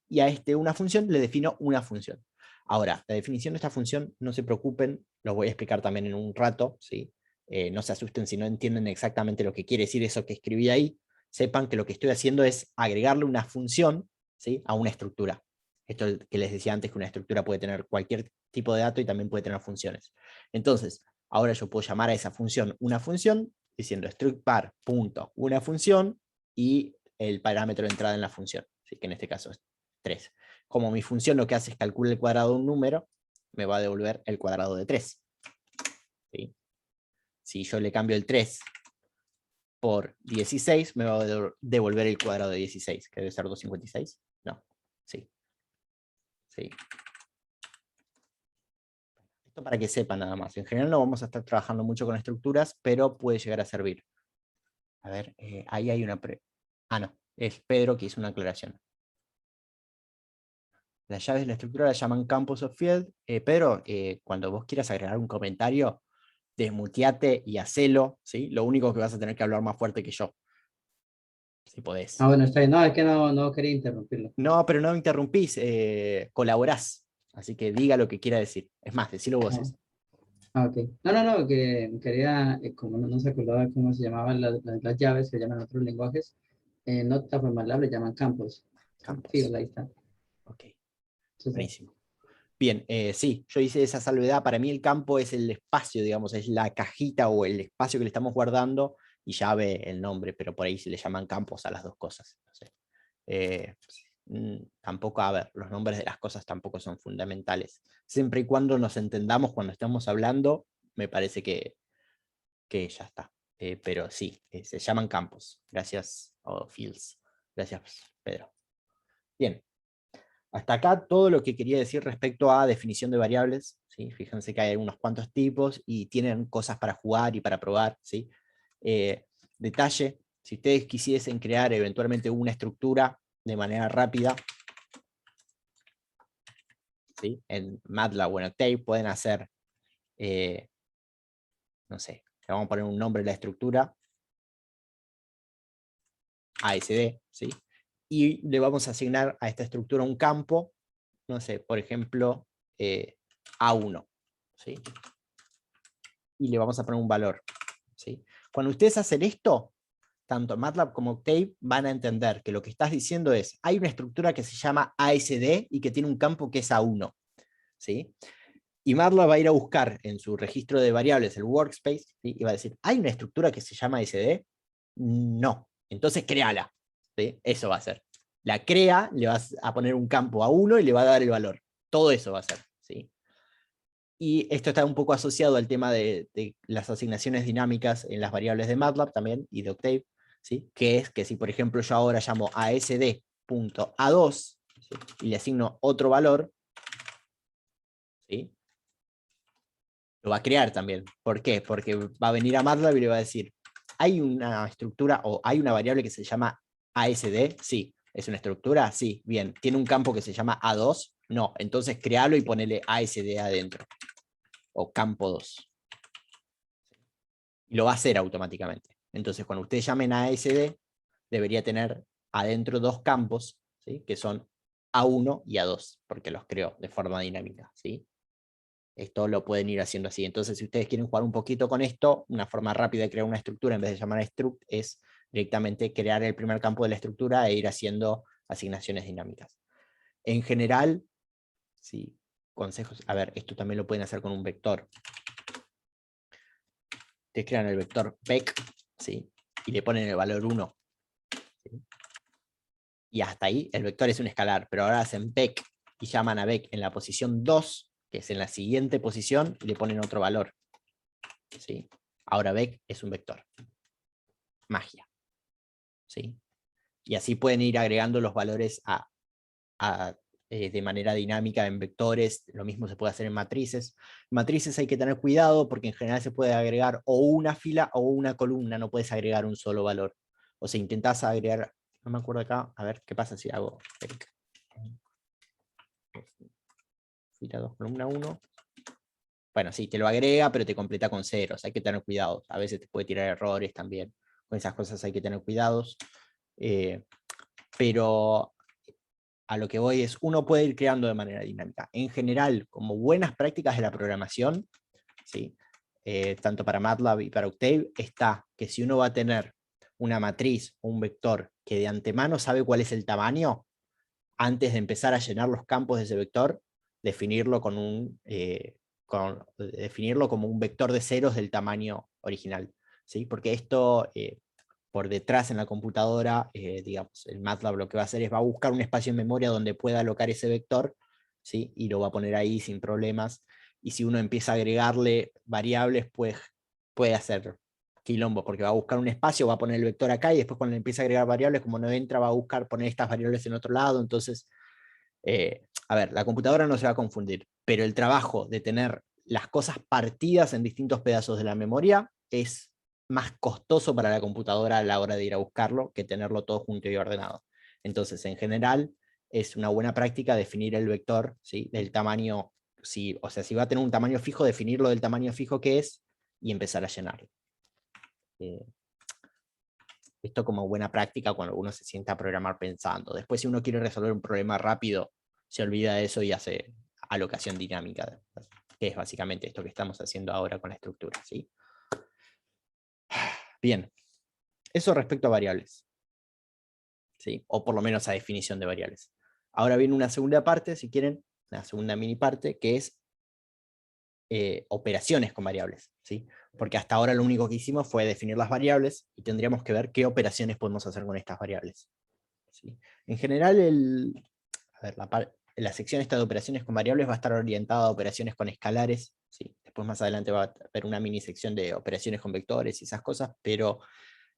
Y a una función le defino una función. Ahora, la definición de esta función, no se preocupen, los voy a explicar también en un rato, ¿sí? No se asusten si no entienden exactamente lo que quiere decir eso que escribí ahí. Sepan que lo que estoy haciendo es agregarle una función, ¿sí? A una estructura. Esto que les decía antes, que una estructura puede tener cualquier tipo de dato y también puede tener funciones. Entonces, ahora yo puedo llamar a esa función una función, diciendo struct_var punto una función, y el parámetro de entrada en la función, ¿sí? Que en este caso es 3. Como mi función lo que hace es calcular el cuadrado de un número, me va a devolver el cuadrado de 3. ¿Sí? Si yo le cambio el 3 por 16, me va a devolver el cuadrado de 16, que debe ser 256. No, sí. Sí. Esto para que sepan nada más. En general no vamos a estar trabajando mucho con estructuras, pero puede llegar a servir. A ver, ahí hay una... Ah, no, es Pedro que hizo una aclaración. Las llaves de la estructura las llaman campos of field. Pedro, cuando vos quieras agregar un comentario, desmuteate y hacelo, ¿sí? Lo único que vas a tener que hablar más fuerte que yo, si podés. Ah, bueno, está bien. No, es que no quería interrumpirlo. No, pero no interrumpís, colaborás. Así que diga lo que quiera decir. Es más, decilo Ah, voces. ok. No, que quería, como no se acordaba cómo se llamaban las llaves, que llaman en otros lenguajes, no para MATLAB le llaman campos. Campos. Field, ahí está. Ok, Entonces, buenísimo. Bien, sí, yo hice esa salvedad. Para mí el campo es el espacio, digamos, es la cajita o el espacio que le estamos guardando, y ya ve el nombre, pero por ahí se le llaman campos a las dos cosas. No sé. Tampoco, a ver, los nombres de las cosas tampoco son fundamentales. Siempre y cuando nos entendamos cuando estamos hablando, me parece que ya está. Pero sí, se llaman campos. Gracias, o fields. Gracias, Pedro. Bien, hasta acá todo lo que quería decir respecto a definición de variables, ¿sí? Fíjense que hay unos cuantos tipos y tienen cosas para jugar y para probar, ¿sí? Detalle, si ustedes quisiesen crear eventualmente una estructura de manera rápida, ¿sí? En MATLAB o en Octave pueden hacer, no sé, le vamos a poner un nombre a la estructura, ASD, ¿sí? Y le vamos a asignar a esta estructura un campo, no sé, por ejemplo, A1, ¿sí? Y le vamos a poner un valor, ¿sí? Cuando ustedes hacen esto, tanto MATLAB como Octave van a entender que lo que estás diciendo es, hay una estructura que se llama ASD y que tiene un campo que es A1, ¿sí? Y MATLAB va a ir a buscar en su registro de variables, el workspace, ¿sí? Y va a decir, ¿hay una estructura que se llama ASD? No. Entonces créala, ¿sí? Eso va a hacer. La crea, le vas a poner un campo A1 y le va a dar el valor. Todo eso va a ser, ¿sí? Y esto está un poco asociado al tema de las asignaciones dinámicas en las variables de MATLAB también, y de Octave, ¿sí? Que es que si, por ejemplo, yo ahora llamo a ASD.A2, ¿sí? Y le asigno otro valor, ¿sí? Lo va a crear también. ¿Por qué? Porque va a venir a MATLAB y le va a decir, ¿hay una estructura o hay una variable que se llama ASD? Sí. ¿Es una estructura? Sí. Bien. ¿Tiene un campo que se llama A2? No. Entonces créalo y ponele ASD adentro. O campo 2. Y lo va a hacer automáticamente. Entonces, cuando ustedes llamen a ASD, debería tener adentro dos campos, ¿sí? Que son A1 y A2, porque los creó de forma dinámica, ¿sí? Esto lo pueden ir haciendo así. Entonces, si ustedes quieren jugar un poquito con esto, una forma rápida de crear una estructura en vez de llamar a struct es directamente crear el primer campo de la estructura e ir haciendo asignaciones dinámicas. En general, sí, consejos. A ver, esto también lo pueden hacer con un vector. Ustedes crean el vector vec, ¿sí? Y le ponen el valor 1. ¿Sí? Y hasta ahí el vector es un escalar, pero ahora hacen vec y llaman a vec en la posición 2, que es en la siguiente posición, y le ponen otro valor. ¿Sí? Ahora vec es un vector. Magia. ¿Sí? Y así pueden ir agregando los valores de manera dinámica en vectores. Lo mismo se puede hacer en matrices. En matrices hay que tener cuidado porque en general se puede agregar o una fila o una columna, no puedes agregar un solo valor. O sea, intentás agregar, no me acuerdo acá, a ver qué pasa si hago fila 2, columna 1. Bueno, sí, te lo agrega, pero te completa con ceros. Hay que tener cuidado. A veces te puede tirar errores también. Con esas cosas hay que tener cuidados. Pero a lo que voy es, uno puede ir creando de manera dinámica. En general, como buenas prácticas de la programación, ¿sí? Tanto para MATLAB y para Octave, está que si uno va a tener una matriz o un vector que de antemano sabe cuál es el tamaño, antes de empezar a llenar los campos de ese vector, definirlo definirlo como un vector de ceros del tamaño original, ¿sí? Porque esto, por detrás en la computadora, digamos, el MATLAB lo que va a hacer es va a buscar un espacio en memoria donde pueda alocar ese vector, ¿sí? Y lo va a poner ahí sin problemas. Y si uno empieza a agregarle variables, pues puede hacer quilombo, porque va a buscar un espacio, va a poner el vector acá, y después cuando empieza a agregar variables, como no entra, va a buscar poner estas variables en otro lado. Entonces, a ver, la computadora no se va a confundir, pero el trabajo de tener las cosas partidas en distintos pedazos de la memoria es más costoso para la computadora a la hora de ir a buscarlo que tenerlo todo junto y ordenado. Entonces, en general, es una buena práctica definir el vector, ¿sí? Del tamaño, sí, o sea, si va a tener un tamaño fijo, definirlo del tamaño fijo que es y empezar a llenarlo. Esto como buena práctica cuando uno se sienta a programar pensando. Después, si uno quiere resolver un problema rápido, se olvida de eso y hace alocación dinámica, que es básicamente esto que estamos haciendo ahora con la estructura, ¿sí? Bien, eso respecto a variables, ¿sí? O por lo menos a definición de variables. Ahora viene una segunda parte, si quieren, una segunda mini parte, que es operaciones con variables, ¿sí? Porque hasta ahora lo único que hicimos fue definir las variables y tendríamos que ver qué operaciones podemos hacer con estas variables, ¿sí? En general, a ver, la sección esta de operaciones con variables va a estar orientada a operaciones con escalares, ¿sí? Después más adelante va a haber una mini sección de operaciones con vectores y esas cosas, pero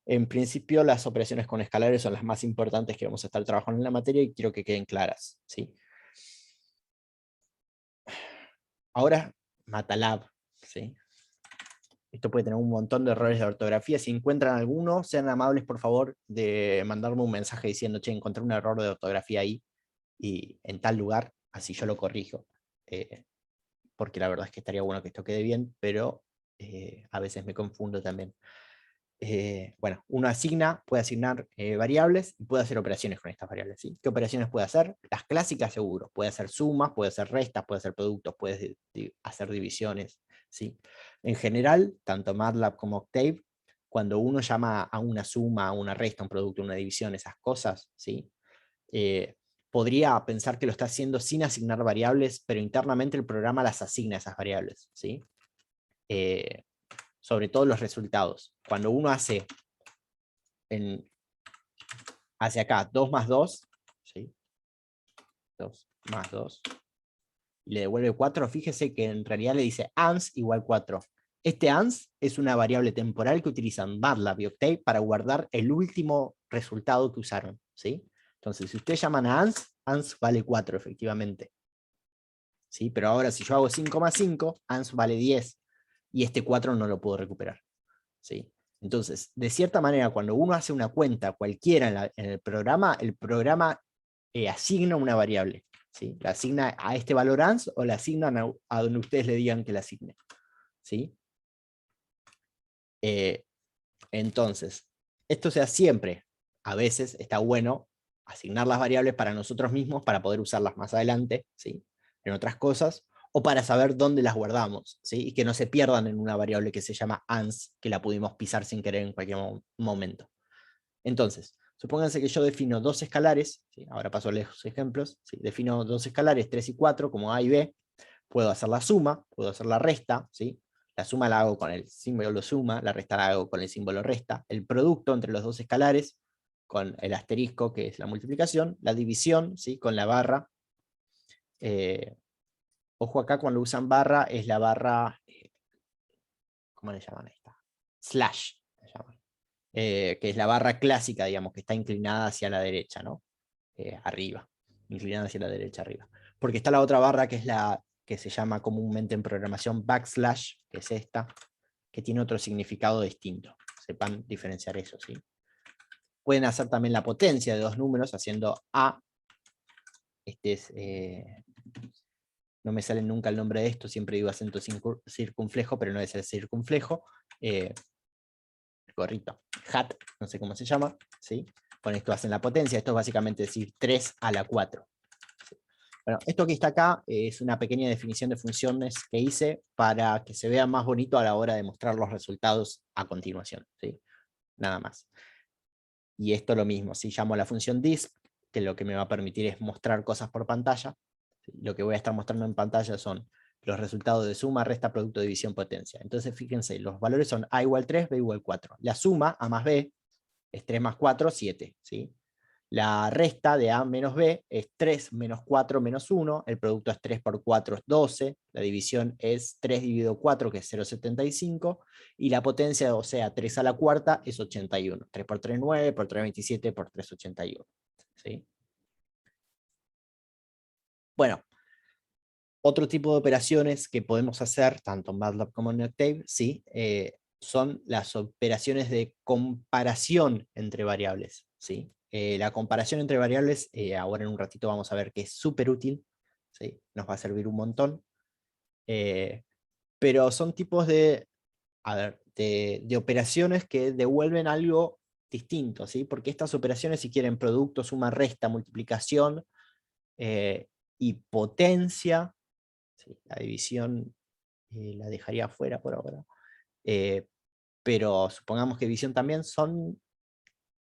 en principio las operaciones con escalares son las más importantes que vamos a estar trabajando en la materia y quiero que queden claras, ¿sí? Ahora, MATLAB, ¿sí? Esto puede tener un montón de errores de ortografía. Si encuentran alguno, sean amables, por favor, de mandarme un mensaje diciendo, che, encontré un error de ortografía ahí y en tal lugar, así yo lo corrijo. Porque la verdad es que estaría bueno que esto quede bien, pero a veces me confundo también. bueno, uno puede asignar variables y puede hacer operaciones con estas variables, ¿sí? ¿Qué operaciones puede hacer? Las clásicas seguro, puede hacer sumas, puede hacer restas, puede hacer productos, puede hacer divisiones, ¿sí? En general, tanto MATLAB como Octave, cuando uno llama a una suma, a una resta, un producto, una división, esas cosas, ¿sí? Podría pensar que lo está haciendo sin asignar variables, pero internamente el programa las asigna a esas variables, ¿sí? Sobre todo los resultados. Cuando uno hace hacia acá 2 más 2, ¿sí? 2 más 2, y le devuelve 4, fíjese que en realidad le dice ans igual 4. Este ans es una variable temporal que utilizan MATLAB y Octave para guardar el último resultado que usaron, ¿sí? Entonces, si ustedes llaman a ans vale 4 efectivamente, ¿sí? Pero ahora si yo hago 5 más 5, ans vale 10, y este 4 no lo puedo recuperar, ¿sí? Entonces, de cierta manera, cuando uno hace una cuenta cualquiera en el programa asigna una variable, ¿sí? La asigna a este valor ans o la asignan a donde ustedes le digan que la asigne, ¿sí? Entonces, esto se hace siempre. A veces está bueno asignar las variables para nosotros mismos para poder usarlas más adelante, ¿sí? En otras cosas, o para saber dónde las guardamos, ¿sí? Y que no se pierdan en una variable que se llama ans, que la pudimos pisar sin querer en cualquier momento. Entonces, supónganse que yo defino dos escalares, ¿sí? Ahora paso a los ejemplos, ¿sí? Defino dos escalares, 3 y 4, como A y B, puedo hacer la suma, puedo hacer la resta, ¿sí? La suma la hago con el símbolo suma, la resta la hago con el símbolo resta, el producto entre los dos escalares, con el asterisco, que es la multiplicación, la división, ¿sí? Con la barra. Ojo acá, cuando usan barra, es la barra, ¿cómo le llaman esta? Slash, le llaman. Que es la barra clásica, digamos, que está inclinada hacia la derecha, ¿no? Arriba, inclinada hacia la derecha arriba. Porque está la otra barra que es la que se llama comúnmente en programación backslash, que es esta, que tiene otro significado distinto. Sepan diferenciar eso, ¿sí? Pueden hacer también la potencia de dos números haciendo A, este es, no me sale nunca el nombre de esto, siempre digo acento circunflejo, pero no es el circunflejo, gorrito, hat, no sé cómo se llama, ¿sí? Con esto hacen la potencia, esto es básicamente decir 3 a la 4. Bueno, esto que está acá es una pequeña definición de funciones que hice para que se vea más bonito a la hora de mostrar los resultados a continuación, ¿sí? Nada más. Y esto lo mismo, si llamo a la función disp, que lo que me va a permitir es mostrar cosas por pantalla, ¿sí? Lo que voy a estar mostrando en pantalla son los resultados de suma, resta, producto, división, potencia. Entonces fíjense, los valores son A igual 3, B igual 4. La suma, A más B, es 3 más 4, 7, ¿sí? La resta de A menos B es 3 menos 4 menos 1, el producto es 3 por 4 es 12, la división es 3 dividido 4, que es 0,75, y la potencia, o sea, 3 a la cuarta, es 81. 3 por 3, 9, por 3, 27, por 3, 81. ¿Sí? Bueno, otro tipo de operaciones que podemos hacer, tanto en MATLAB como en Octave, ¿sí? Son las operaciones de comparación entre variables, ¿sí? La comparación entre variables, ahora en un ratito vamos a ver que es súper útil, ¿sí? Nos va a servir un montón, pero son tipos de, a ver, de operaciones que devuelven algo distinto, ¿sí? Porque estas operaciones, si quieren producto, suma, resta, multiplicación y potencia, ¿sí? La división la dejaría fuera por ahora, pero supongamos que división también son,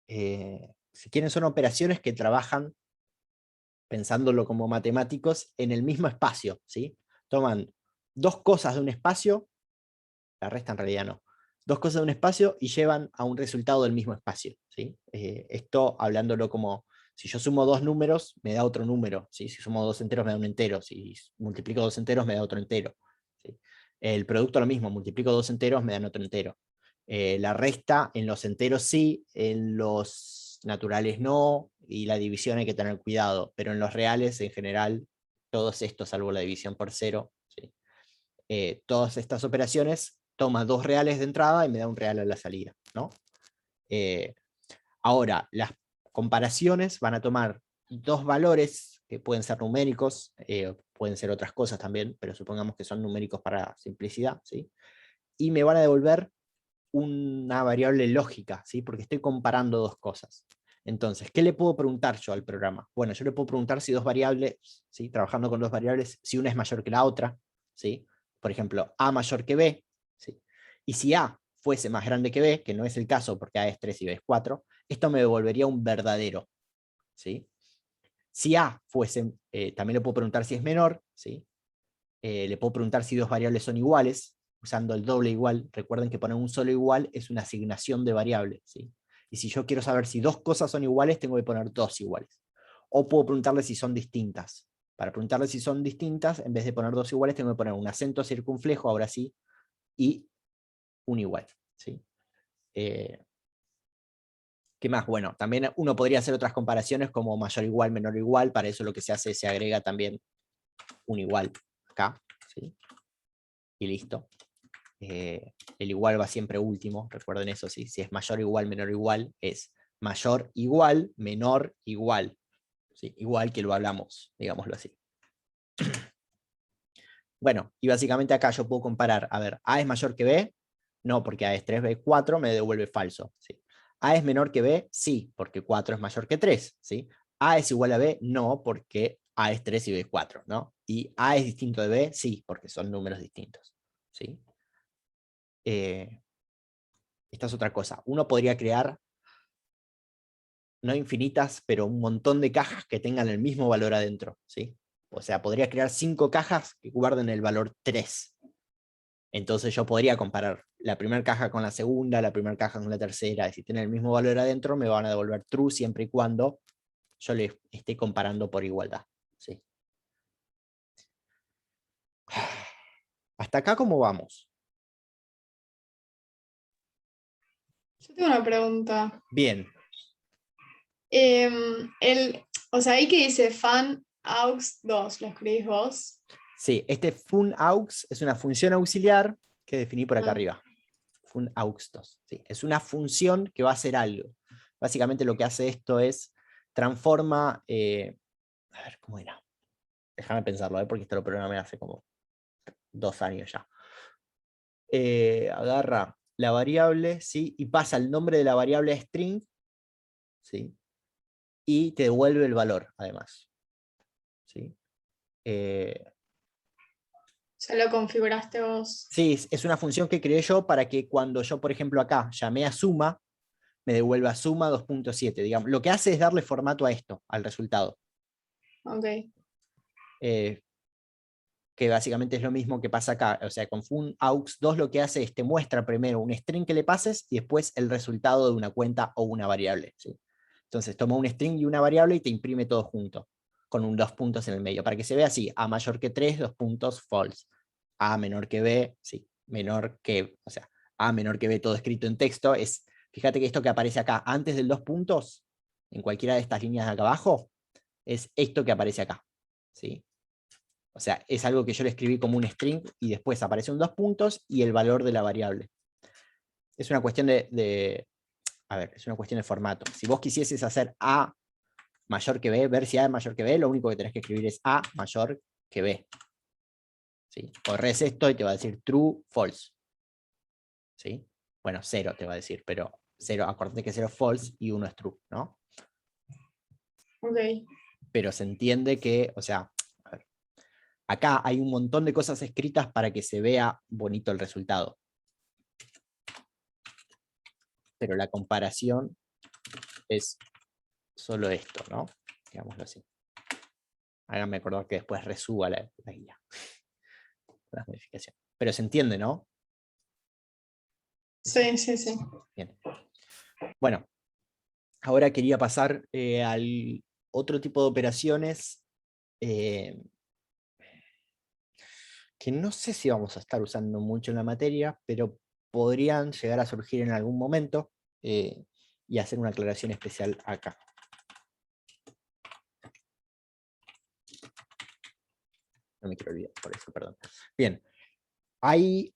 si quieren, son operaciones que trabajan, pensándolo como matemáticos, en el mismo espacio, ¿sí? Toman dos cosas de un espacio, la resta en realidad no, dos cosas de un espacio y llevan a un resultado del mismo espacio, ¿sí? Esto hablándolo como, si yo sumo dos números, me da otro número, ¿sí? Si sumo dos enteros me da un entero, si multiplico dos enteros me da otro entero, ¿sí? El producto lo mismo, multiplico dos enteros me dan otro entero. La resta en los enteros sí, en los naturales no, y la división hay que tener cuidado, pero en los reales en general, todos estos, salvo la división por cero, ¿sí? Todas estas operaciones toma dos reales de entrada y me da un real a la salida, ¿no? Ahora, las comparaciones van a tomar dos valores que pueden ser numéricos, pueden ser otras cosas también, pero supongamos que son numéricos para simplicidad, ¿sí? Y me van a devolver una variable lógica, ¿sí? Porque estoy comparando dos cosas. Entonces, ¿qué le puedo preguntar yo al programa? Bueno, yo le puedo preguntar si dos variables, ¿sí? Trabajando con dos variables, si una es mayor que la otra, ¿sí? Por ejemplo, A mayor que B, ¿sí? Y si A fuese más grande que B, que no es el caso porque A es 3 y B es 4, esto me devolvería un verdadero, ¿sí? Si A fuese, también le puedo preguntar si es menor, ¿sí? Le puedo preguntar si dos variables son iguales, usando el doble igual. Recuerden que poner un solo igual es una asignación de variables, ¿sí? Y si yo quiero saber si dos cosas son iguales, tengo que poner dos iguales. O puedo preguntarle si son distintas. Para preguntarle si son distintas, en vez de poner dos iguales, tengo que poner un acento circunflejo, ahora sí, y un igual, ¿sí? ¿Qué más? Bueno, también uno podría hacer otras comparaciones como mayor igual, menor igual. Para eso lo que se hace es se agrega también un igual acá, ¿sí? Y listo. El igual va siempre último, recuerden eso, ¿sí? Si es mayor igual, menor igual, es mayor igual, menor igual, ¿sí? Igual que lo hablamos, digámoslo así. Bueno, y básicamente acá yo puedo comparar, a ver, A es mayor que B, no, porque A es 3, B es 4, me devuelve falso, ¿sí? A es menor que B, sí, porque 4 es mayor que 3, ¿sí? A es igual a B, no, porque A es 3 y B es 4, ¿no? Y A es distinto de B, sí, porque son números distintos, ¿sí? Esta es otra cosa. Uno podría crear, no infinitas, pero un montón de cajas que tengan el mismo valor adentro, ¿sí? O sea, podría crear 5 cajas que guarden el valor 3. Entonces yo podría comparar la primera caja con la primera caja con la tercera, y si tienen el mismo valor adentro, me van a devolver true siempre y cuando yo les esté comparando por igualdad, ¿sí? ¿Hasta acá cómo vamos? Yo tengo una pregunta. Bien, O sea, ahí que dice fan aux 2, ¿lo escribís vos? sí, este funaux es una función auxiliar que definí por acá Ah, arriba. Funaux2, ¿sí? Es una función que va a hacer algo. Básicamente lo que hace esto es transforma, a ver, ¿cómo era? Déjame pensarlo, porque esto lo programé hace como 2 años ya. Agarra la variable, ¿sí? Y pasa el nombre de la variable a string, ¿sí? Y te devuelve el valor, además, ¿sí? ya lo configuraste vos. Sí, es una función que creé yo para que cuando yo, por ejemplo, acá llamé a suma, me devuelva suma 2.7, digamos. Lo que hace es darle formato a esto, al resultado. Ok. Que básicamente es lo mismo que pasa acá. O sea, con funaux2 lo que hace es te muestra primero un string que le pases y después el resultado de una cuenta o una variable, ¿sí? Entonces toma un string y una variable y te imprime todo junto, con un 2 puntos en el medio, para que se vea así: A mayor que 3, 2 puntos, false. A menor que B, sí, menor que, o sea, A menor que B, todo escrito en texto. Fíjate que esto que aparece acá antes del 2 puntos, en cualquiera de estas líneas de acá abajo, es esto que aparece acá, ¿sí? O sea, es algo que yo le escribí como un string y después aparecen 2 puntos y el valor de la variable. Es una cuestión a ver, es una cuestión de formato. Si vos quisieses hacer A mayor que B, ver si A es mayor que B, lo único que tenés que escribir es A mayor que B. ¿Sí? Corres esto y te va a decir true, false. ¿Sí? Bueno, 0 te va a decir, pero 0, acuérdate que 0 es false y 1 es true, ¿no? Ok. Pero se entiende que, o sea, a ver, acá hay un montón de cosas escritas para que se vea bonito el resultado. Pero la comparación es solo esto, ¿no? Digámoslo así. Háganme acordar que después resuba la guía. Las modificaciones. Pero se entiende, ¿no? Sí, sí, sí. Bien. Bueno, ahora quería pasar al otro tipo de operaciones que no sé si vamos a estar usando mucho en la materia, pero podrían llegar a surgir en algún momento, y hacer una aclaración especial acá. No me quiero olvidar, por eso, perdón. Bien, hay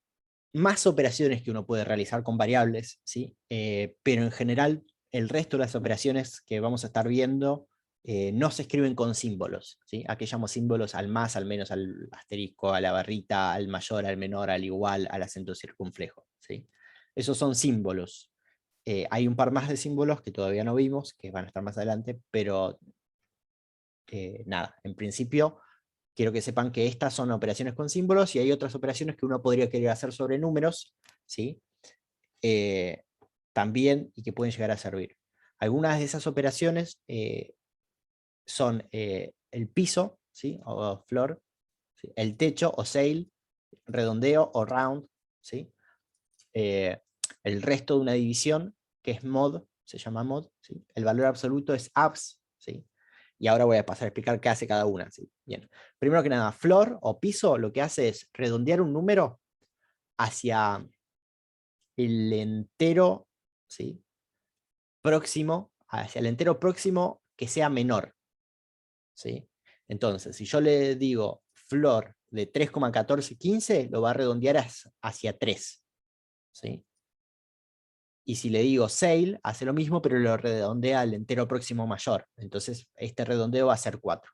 más operaciones que uno puede realizar con variables, ¿sí? Pero en general el resto de las operaciones que vamos a estar viendo no se escriben con símbolos, ¿sí? Aquí llamo símbolos al más, al menos, al asterisco, a la barrita, al mayor, al menor, al igual, al acento circunflejo, ¿sí? Esos son símbolos. Hay un par más de símbolos que todavía no vimos, que van a estar más adelante, pero nada, en principio quiero que sepan que estas son operaciones con símbolos y hay otras operaciones que uno podría querer hacer sobre números, ¿sí? También, y que pueden llegar a servir. Algunas de esas operaciones son el piso, ¿sí? O floor, ¿sí? El techo o sail, redondeo o round, ¿sí? El resto de una división, que es mod, se llama mod, ¿sí? El valor absoluto es abs, ¿sí? Y ahora voy a pasar a explicar qué hace cada una, ¿sí? Bien. Primero que nada, floor o piso lo que hace es redondear un número hacia el entero, ¿sí? Próximo, hacia el entero próximo que sea menor, ¿sí? Entonces, si yo le digo floor de 3,1415, lo va a redondear hacia 3, ¿sí? Y si le digo sail, hace lo mismo, pero lo redondea al entero próximo mayor. Entonces, este redondeo va a ser 4.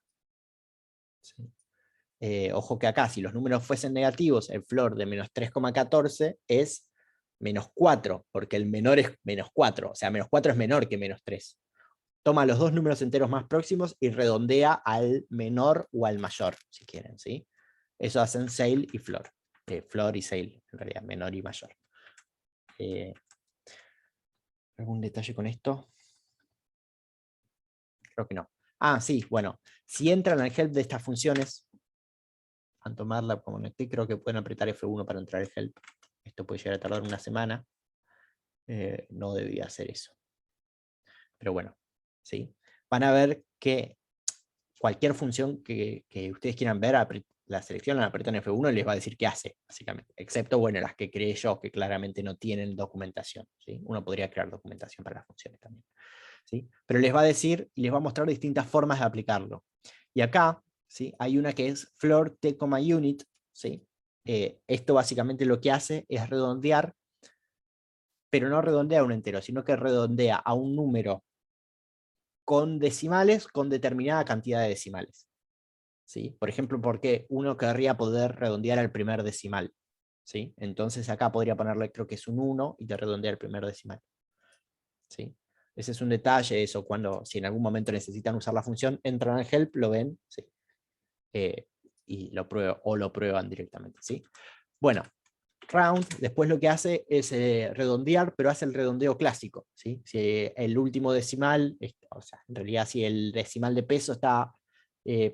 ¿Sí? Ojo que acá, si los números fuesen negativos, el floor de menos 3,14 es menos 4, porque el menor es menos 4. O sea, menos 4 es menor que menos 3. Toma los dos números enteros más próximos y redondea al menor o al mayor, si quieren, ¿sí? Eso hacen sail y floor. Floor y sail, en realidad, menor y mayor. ¿Algún detalle con esto? Creo que no. Ah, sí, bueno. Si entran al help de estas funciones, a tomarla como conecté, creo que pueden apretar F1 para entrar al help. Esto puede llegar a tardar una semana. No debía hacer eso. Pero bueno, ¿sí? Van a ver que cualquier función que ustedes quieran ver, la seleccionan, apretan F1 y les va a decir qué hace, básicamente. Excepto, bueno, las que creé yo, que claramente no tienen documentación, ¿sí? Uno podría crear documentación para las funciones también, ¿sí? Pero les va a decir y les va a mostrar distintas formas de aplicarlo. Y acá, ¿sí? Hay una que es floor t, unit, ¿sí? Esto básicamente lo que hace es redondear, pero no redondea a un entero, sino que redondea a un número con decimales con determinada cantidad de decimales. ¿Sí? Por ejemplo, porque uno querría poder redondear al primer decimal, ¿sí? Entonces acá podría ponerle, creo que es un 1, y te redondea el primer decimal, ¿sí? Ese es un detalle, eso cuando, si en algún momento necesitan usar la función, entran al help, lo ven, ¿sí? Y lo prueban directamente, ¿sí? Bueno, round, después lo que hace es redondear, pero hace el redondeo clásico, ¿sí? Si el último decimal, o sea, en realidad si el decimal de peso está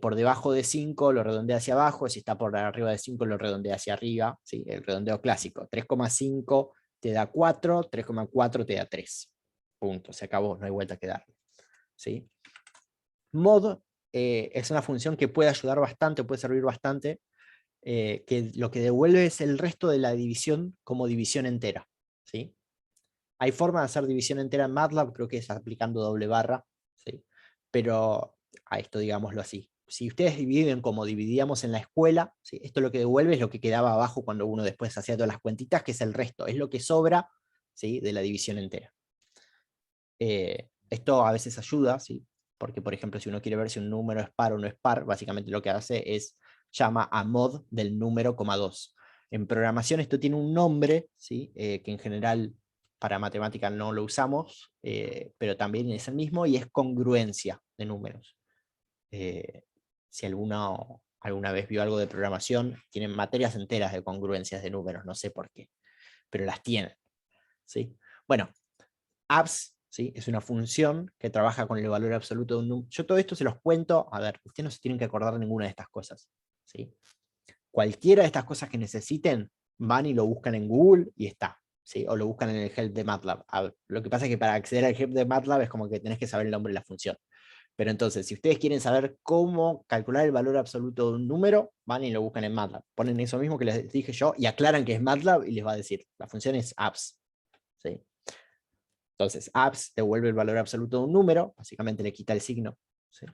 por debajo de 5, lo redondea hacia abajo, si está por arriba de 5, lo redondea hacia arriba, ¿sí? El redondeo clásico, 3,5 te da 4, 3,4 te da 3. Punto, se acabó, no hay vuelta que darle, ¿sí? Mod es una función que puede ayudar bastante, puede servir bastante, que lo que devuelve es el resto de la división como división entera, ¿sí? Hay forma de hacer división entera en MATLAB, creo que es aplicando doble barra, ¿sí? Pero a esto digámoslo así. Si ustedes dividen como dividíamos en la escuela, ¿sí? Esto lo que devuelve es lo que quedaba abajo cuando uno después hacía todas las cuentitas, que es el resto, es lo que sobra, ¿sí? De la división entera. Esto a veces ayuda, ¿sí? Porque, por ejemplo, si uno quiere ver si un número es par o no es par, básicamente lo que hace es llama a mod del número, 2. En programación esto tiene un nombre, ¿sí? Que en general para matemática no lo usamos, pero también es el mismo, y es congruencia de números. Si alguna vez vio algo de programación, tienen materias enteras de congruencias de números, no sé por qué, pero las tienen, ¿sí? Bueno, abs, ¿sí? Es una función que trabaja con el valor absoluto de un número. Yo todo esto se los cuento, a ver, ustedes no se tienen que acordar de ninguna de estas cosas, ¿sí? Cualquiera de estas cosas que necesiten, van y lo buscan en Google y está, ¿sí? O lo buscan en el help de MATLAB. Lo que pasa es que para acceder al help de MATLAB es como que tenés que saber el nombre de la función. Pero entonces, si ustedes quieren saber cómo calcular el valor absoluto de un número, van y lo buscan en MATLAB. Ponen eso mismo que les dije yo y aclaran que es MATLAB y les va a decir, la función es abs, ¿sí? Entonces, abs devuelve el valor absoluto de un número, básicamente le quita el signo, ¿sí?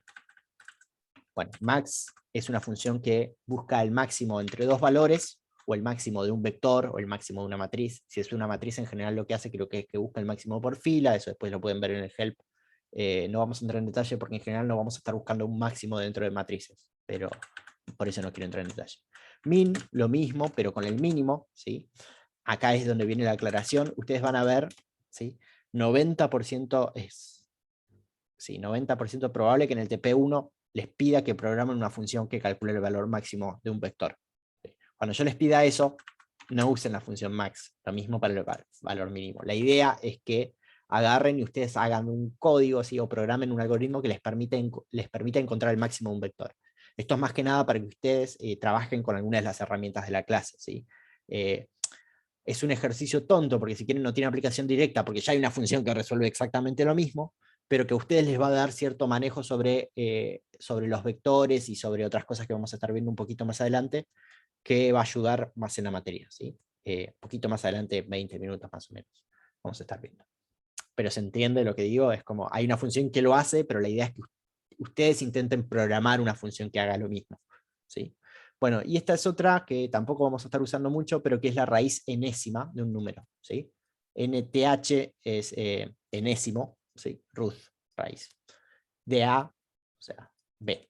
Bueno, max es una función que busca el máximo entre dos valores, o el máximo de un vector, o el máximo de una matriz. Si es una matriz, en general lo que hace creo que es que busca el máximo por fila, eso después lo pueden ver en el help. No vamos a entrar en detalle porque en general no vamos a estar buscando un máximo dentro de matrices, pero por eso no quiero entrar en detalle. Min, lo mismo, pero con el mínimo, ¿sí? acá es donde viene la aclaración, ustedes van a ver, ¿sí? 90% es, sí, 90% probable que en el TP1 les pida que programen una función que calcule el valor máximo de un vector. Cuando yo les pida eso, no usen la función max, lo mismo para el valor mínimo. La idea es que agarren y ustedes hagan un código, ¿sí? O programen un algoritmo que les permita encontrar el máximo de un vector. Esto es más que nada para que ustedes trabajen con algunas de las herramientas de la clase, ¿sí? Es un ejercicio tonto, porque si quieren no tiene aplicación directa, porque ya hay una función que resuelve exactamente lo mismo, pero que a ustedes les va a dar cierto manejo sobre los vectores y sobre otras cosas que vamos a estar viendo un poquito más adelante, que va a ayudar más en la materia, ¿sí? Un poquito más adelante, 20 minutos más o menos, vamos a estar viendo. Pero se entiende lo que digo, es como, hay una función que lo hace, pero la idea es que ustedes intenten programar una función que haga lo mismo, ¿sí? Bueno, y esta es otra que tampoco vamos a estar usando mucho, pero que es la raíz enésima de un número, ¿sí? NTH es enésimo, ¿sí? Ruth, raíz. De A, o sea, B.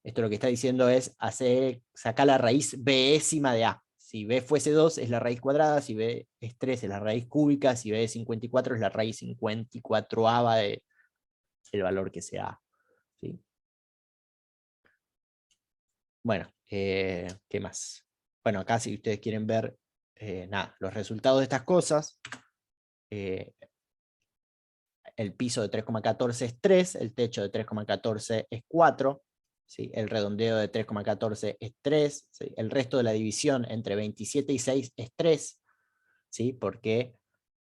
Esto lo que está diciendo es sacar la raíz bésima de A. Si B fuese 2 es la raíz cuadrada, si B es 3 es la raíz cúbica, si B es 54 es la raíz 54ava del valor que sea A. ¿Sí? Bueno, ¿qué más? Bueno, acá si ustedes quieren ver nada, los resultados de estas cosas, el piso de 3,14 es 3, el techo de 3,14 es 4, ¿sí? El redondeo de 3,14 es 3, ¿sí? El resto de la división entre 27 y 6 es 3, ¿sí? Porque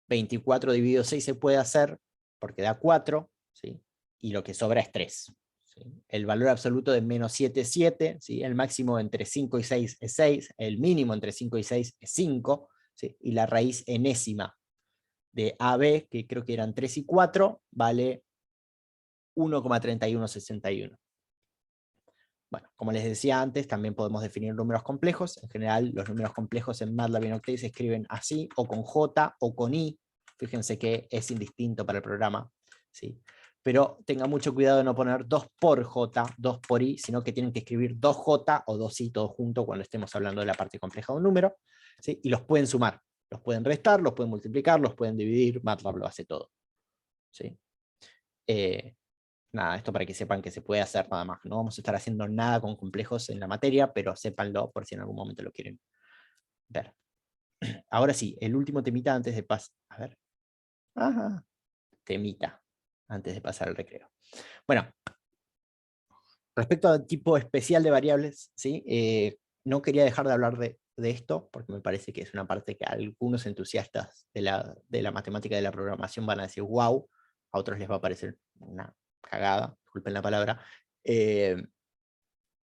24 dividido 6 se puede hacer, porque da 4, ¿sí? Y lo que sobra es 3. ¿Sí? El valor absoluto de menos 7 es 7, ¿sí? El máximo entre 5 y 6 es 6, el mínimo entre 5 y 6 es 5, ¿sí? Y la raíz enésima de AB, que creo que eran 3 y 4, vale 1,3161. Bueno, como les decía antes, también podemos definir números complejos. En general, los números complejos en MATLAB y en Octave se escriben así, o con J, o con I. Fíjense que es indistinto para el programa, ¿sí? Pero tengan mucho cuidado de no poner 2 por J, 2 por I, sino que tienen que escribir 2J o 2I todos juntos cuando estemos hablando de la parte compleja de un número, ¿sí? Y los pueden sumar, los pueden restar, los pueden multiplicar, los pueden dividir, MATLAB lo hace todo, ¿sí? Nada, esto para que sepan que se puede hacer nada más. No vamos a estar haciendo nada con complejos en la materia, pero sépanlo por si en algún momento lo quieren ver. Ahora sí, el último temita antes de pasar. A ver. Ajá. Temita antes de pasar al recreo. Bueno, respecto al tipo especial de variables, ¿sí? No quería dejar de hablar de esto, porque me parece que es una parte que a algunos entusiastas de la matemática y de la programación van a decir wow, a otros les va a parecer una cagada, disculpen la palabra, que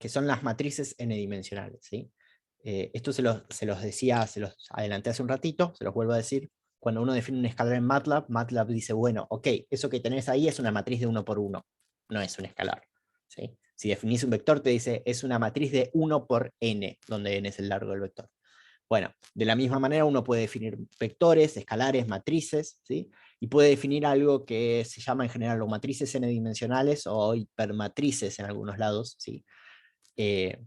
son las matrices n-dimensionales, ¿sí? Esto se los decía, se los adelanté hace un ratito, se los vuelvo a decir. Cuando uno define un escalar en MATLAB, MATLAB dice, bueno, ok, eso que tenés ahí es una matriz de 1 por 1, no es un escalar, ¿sí? Si definís un vector, te dice, es una matriz de 1 por n, donde n es el largo del vector. Bueno, de la misma manera uno puede definir vectores, escalares, matrices, ¿sí? Y puede definir algo que se llama en general o matrices n-dimensionales o hipermatrices en algunos lados, ¿sí? Se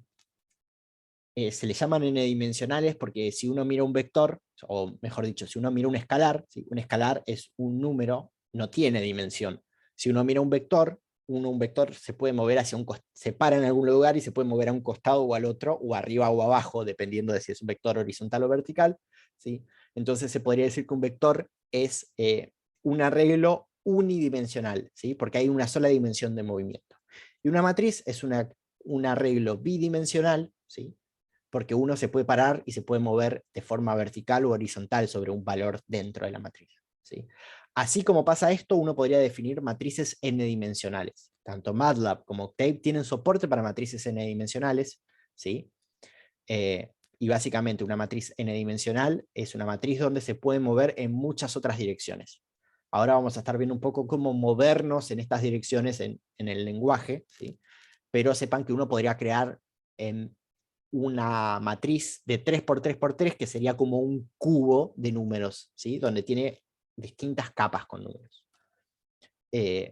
le llaman n-dimensionales porque si uno mira un vector, o mejor dicho, si uno mira un escalar, ¿sí? Un escalar es un número, no tiene dimensión. Si uno mira un vector se puede mover hacia se para en algún lugar y se puede mover a un costado o al otro, o arriba o abajo, dependiendo de si es un vector horizontal o vertical, ¿sí? Entonces se podría decir que un vector es un arreglo unidimensional, ¿sí? Porque hay una sola dimensión de movimiento. Y una matriz es un arreglo bidimensional, ¿sí? Porque uno se puede parar y se puede mover de forma vertical o horizontal sobre un valor dentro de la matriz, ¿sí? Así como pasa esto, uno podría definir matrices n-dimensionales. Tanto MATLAB como Octave tienen soporte para matrices n-dimensionales, ¿sí? Y básicamente una matriz n-dimensional es una matriz donde se puede mover en muchas otras direcciones. Ahora vamos a estar viendo un poco cómo movernos en estas direcciones en el lenguaje, ¿sí? Pero sepan que uno podría crear en una matriz de 3 por 3 por 3 que sería como un cubo de números, ¿sí? Donde tiene distintas capas con números.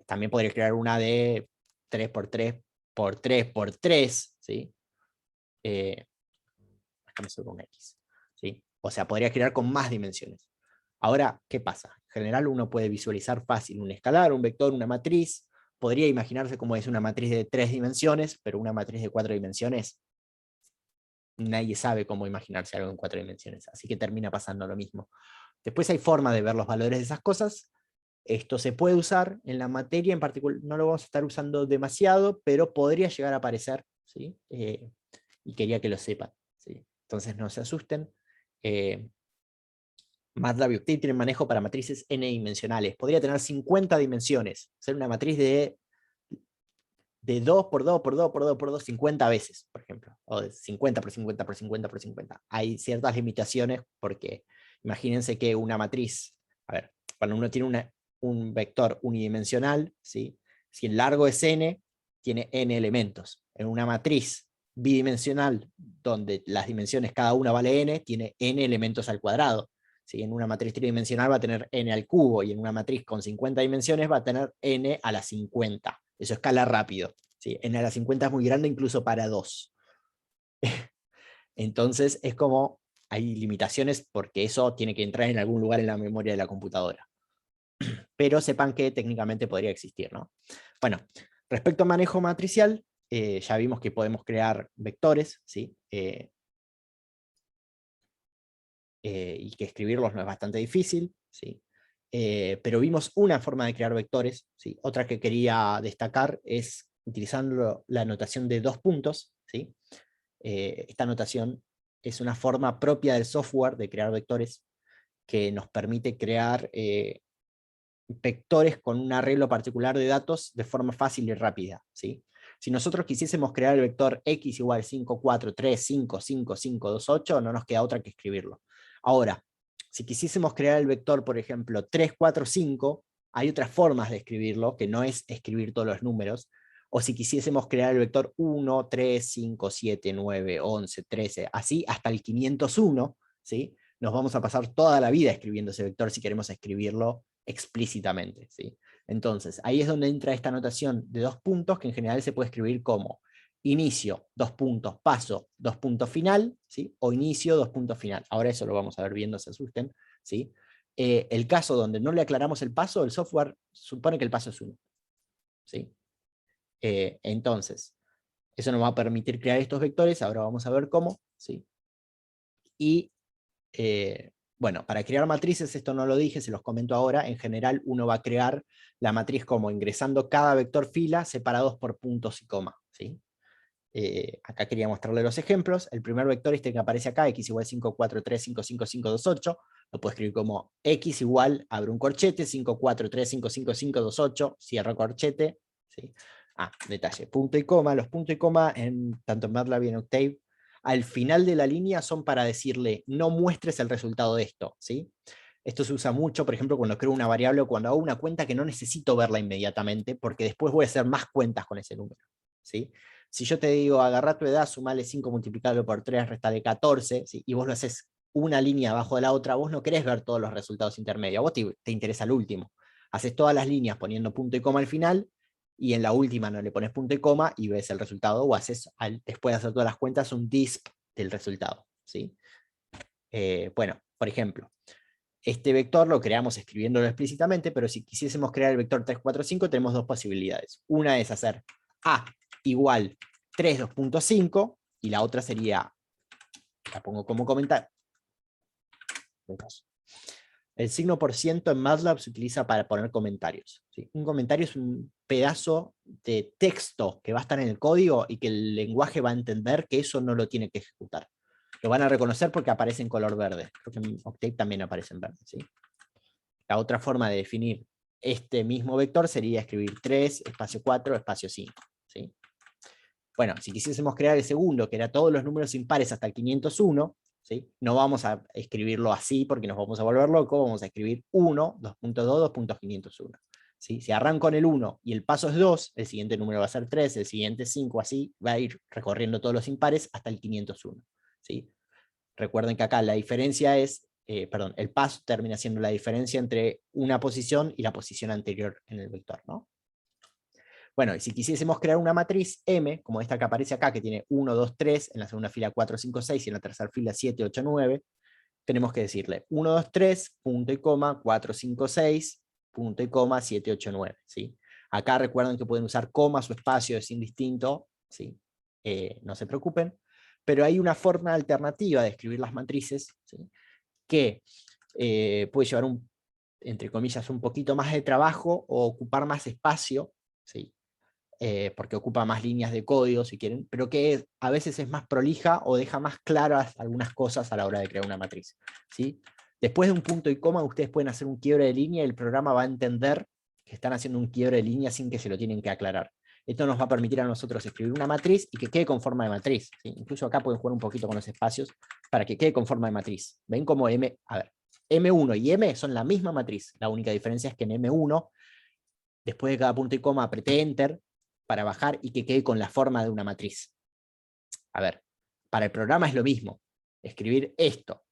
También podría crear una de 3 por 3 por 3 por 3, ¿sí? Acá me sobra un X, ¿sí? O sea, podría crear con más dimensiones. Ahora, ¿qué pasa? En general uno puede visualizar fácil un escalar, un vector, una matriz. Podría imaginarse como es una matriz de 3 dimensiones, pero una matriz de 4 dimensiones, nadie sabe cómo imaginarse algo en 4 dimensiones. Así que termina pasando lo mismo. Después hay forma de ver los valores de esas cosas. Esto se puede usar en la materia en particular, no lo vamos a estar usando demasiado, pero podría llegar a aparecer, ¿sí? Y quería que lo sepan, ¿sí? Entonces no se asusten. MATLAB y Octave tienen manejo para matrices n-dimensionales. Podría tener 50 dimensiones, ser una matriz de 2 por 2 por 2 por 2 por 2, 50 veces, por ejemplo, o de 50 por 50 por 50 por 50. Hay ciertas limitaciones porque imagínense que una matriz, a ver, cuando uno tiene un vector unidimensional, ¿sí? Si el largo es n, tiene n elementos. En una matriz bidimensional, donde las dimensiones cada una vale n, tiene n elementos al cuadrado. ¿Sí? En una matriz tridimensional va a tener n al cubo, y en una matriz con 50 dimensiones va a tener n a la 50. Eso escala rápido. ¿Sí? N a la 50 es muy grande incluso para 2. Entonces es como, hay limitaciones porque eso tiene que entrar en algún lugar en la memoria de la computadora. Pero sepan que técnicamente podría existir, ¿no? Bueno, respecto a manejo matricial, ya vimos que podemos crear vectores, ¿sí? Y que escribirlos no es bastante difícil, ¿sí? Pero vimos una forma de crear vectores, ¿sí? Otra que quería destacar es utilizando la notación de 2 puntos, ¿sí? Esta notación es una forma propia del software de crear vectores que nos permite crear vectores con un arreglo particular de datos de forma fácil y rápida, ¿sí? Si nosotros quisiésemos crear el vector x igual 5, 4, 3, 5, 5, 5, 2, 8, no nos queda otra que escribirlo. Ahora, si quisiésemos crear el vector, por ejemplo, 3, 4, 5, hay otras formas de escribirlo, que no es escribir todos los números, o si quisiésemos crear el vector 1, 3, 5, 7, 9, 11, 13, así hasta el 501, ¿sí? Nos vamos a pasar toda la vida escribiendo ese vector si queremos escribirlo explícitamente, ¿sí? Entonces, ahí es donde entra esta notación de 2 puntos, que en general se puede escribir como inicio, 2 puntos, paso, 2 puntos final, ¿sí? O inicio, 2 puntos final. Ahora eso lo vamos a ver viendo, se asusten, ¿sí? El caso donde no le aclaramos el paso, el software supone que el paso es 1, ¿sí? Entonces, eso nos va a permitir crear estos vectores, ahora vamos a ver cómo, ¿sí? Y bueno, para crear matrices, esto no lo dije, se los comento ahora, en general uno va a crear la matriz como ingresando cada vector fila separados por puntos y coma, ¿sí? Acá quería mostrarle los ejemplos. El primer vector este que aparece acá, x igual 5, 4, 3, 5, 5, 5, 2, 8, lo puedo escribir como x igual, abro un corchete, 5, 4, 3, 5, 5, 5, 2, 8, cierro corchete, ¿sí? Detalle, punto y coma. Los puntos y coma, tanto en MATLAB y en Octave, al final de la línea son para decirle, no muestres el resultado de esto, ¿sí? Esto se usa mucho, por ejemplo, cuando creo una variable o cuando hago una cuenta que no necesito verla inmediatamente, porque después voy a hacer más cuentas con ese número, ¿sí? Si yo te digo, agarra tu edad, sumale 5 multiplicado por 3, restale 14, ¿sí? Y vos lo haces una línea abajo de la otra, vos no querés ver todos los resultados intermedios, a vos te interesa el último. Haces todas las líneas poniendo punto y coma al final, y en la última no le pones punto y coma y ves el resultado, o haces, después de hacer todas las cuentas, un disp del resultado, ¿sí? Bueno, por ejemplo, este vector lo creamos escribiéndolo explícitamente, pero si quisiésemos crear el vector 3, 4, 5, tenemos dos posibilidades. Una es hacer A igual 3, 2.5, y la otra sería, la pongo como comentario. El signo por ciento en MATLAB se utiliza para poner comentarios, ¿sí? Un comentario es un pedazo de texto que va a estar en el código y que el lenguaje va a entender que eso no lo tiene que ejecutar. Lo van a reconocer porque aparece en color verde. Creo que en Octave también aparece en verde, ¿sí? La otra forma de definir este mismo vector sería escribir 3, espacio 4, espacio 5, ¿sí? Bueno, si quisiésemos crear el segundo, que era todos los números impares hasta el 501, ¿sí? No vamos a escribirlo así porque nos vamos a volver locos, vamos a escribir 1, 2.2, 2.501. ¿Sí? Si arranco con el 1 y el paso es 2, el siguiente número va a ser 3, el siguiente 5, así va a ir recorriendo todos los impares hasta el 501. ¿Sí? Recuerden que acá la diferencia es, el paso termina siendo la diferencia entre una posición y la posición anterior en el vector, ¿no? Bueno, y si quisiésemos crear una matriz M, como esta que aparece acá, que tiene 1, 2, 3, en la segunda fila 4, 5, 6, y en la tercera fila 7, 8, 9, tenemos que decirle 1, 2, 3, punto y coma, 4, 5, 6, punto y coma, 7, 8, 9. ¿Sí? Acá recuerden que pueden usar comas o espacio, es indistinto, ¿sí? No se preocupen. Pero hay una forma alternativa de escribir las matrices, ¿sí? Que puede llevar entre comillas, un poquito más de trabajo o ocupar más espacio, ¿sí? Porque ocupa más líneas de código, si quieren, pero que a veces es más prolija o deja más claras algunas cosas a la hora de crear una matriz, ¿sí? Después de un punto y coma, ustedes pueden hacer un quiebre de línea y el programa va a entender que están haciendo un quiebre de línea sin que se lo tienen que aclarar. Esto nos va a permitir a nosotros escribir una matriz y que quede con forma de matriz, ¿sí? Incluso acá pueden jugar un poquito con los espacios para que quede con forma de matriz. ¿Ven cómo M1 y M son la misma matriz? La única diferencia es que en M1, después de cada punto y coma, apreté Enter para bajar y que quede con la forma de una matriz. A ver, para el programa es lo mismo. Escribir esto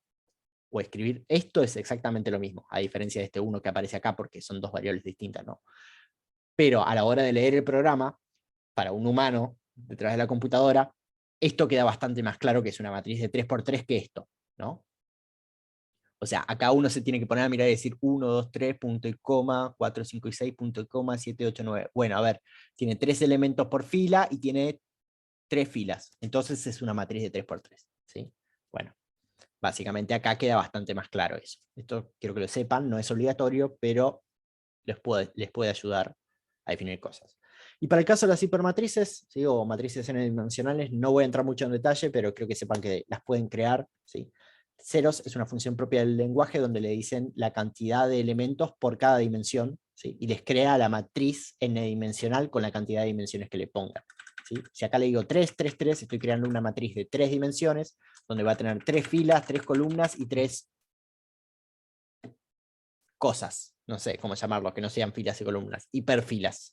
o escribir esto es exactamente lo mismo, a diferencia de este 1 que aparece acá porque son dos variables distintas, ¿no? Pero a la hora de leer el programa, para un humano detrás de la computadora, esto queda bastante más claro que es una matriz de 3×3 que esto, ¿no? O sea, acá uno se tiene que poner a mirar y decir 1, 2, 3, punto y coma, 4, 5 y 6, punto y coma, 7, 8, 9. Bueno, a ver, tiene 3 elementos por fila y tiene 3 filas. Entonces es una matriz de 3×3. ¿Sí? Bueno, básicamente acá queda bastante más claro eso. Esto quiero que lo sepan, no es obligatorio, pero les puede ayudar a definir cosas. Y para el caso de las hipermatrices, ¿sí? O matrices n-dimensionales, no voy a entrar mucho en detalle, pero creo que sepan que las pueden crear, ¿sí? Ceros es una función propia del lenguaje donde le dicen la cantidad de elementos por cada dimensión, ¿sí? Y les crea la matriz n-dimensional con la cantidad de dimensiones que le pongan, ¿sí? Si acá le digo 3, 3, 3, estoy creando una matriz de 3 dimensiones, donde va a tener 3 filas, 3 columnas y 3 cosas, no sé cómo llamarlo, que no sean filas y columnas, hiperfilas,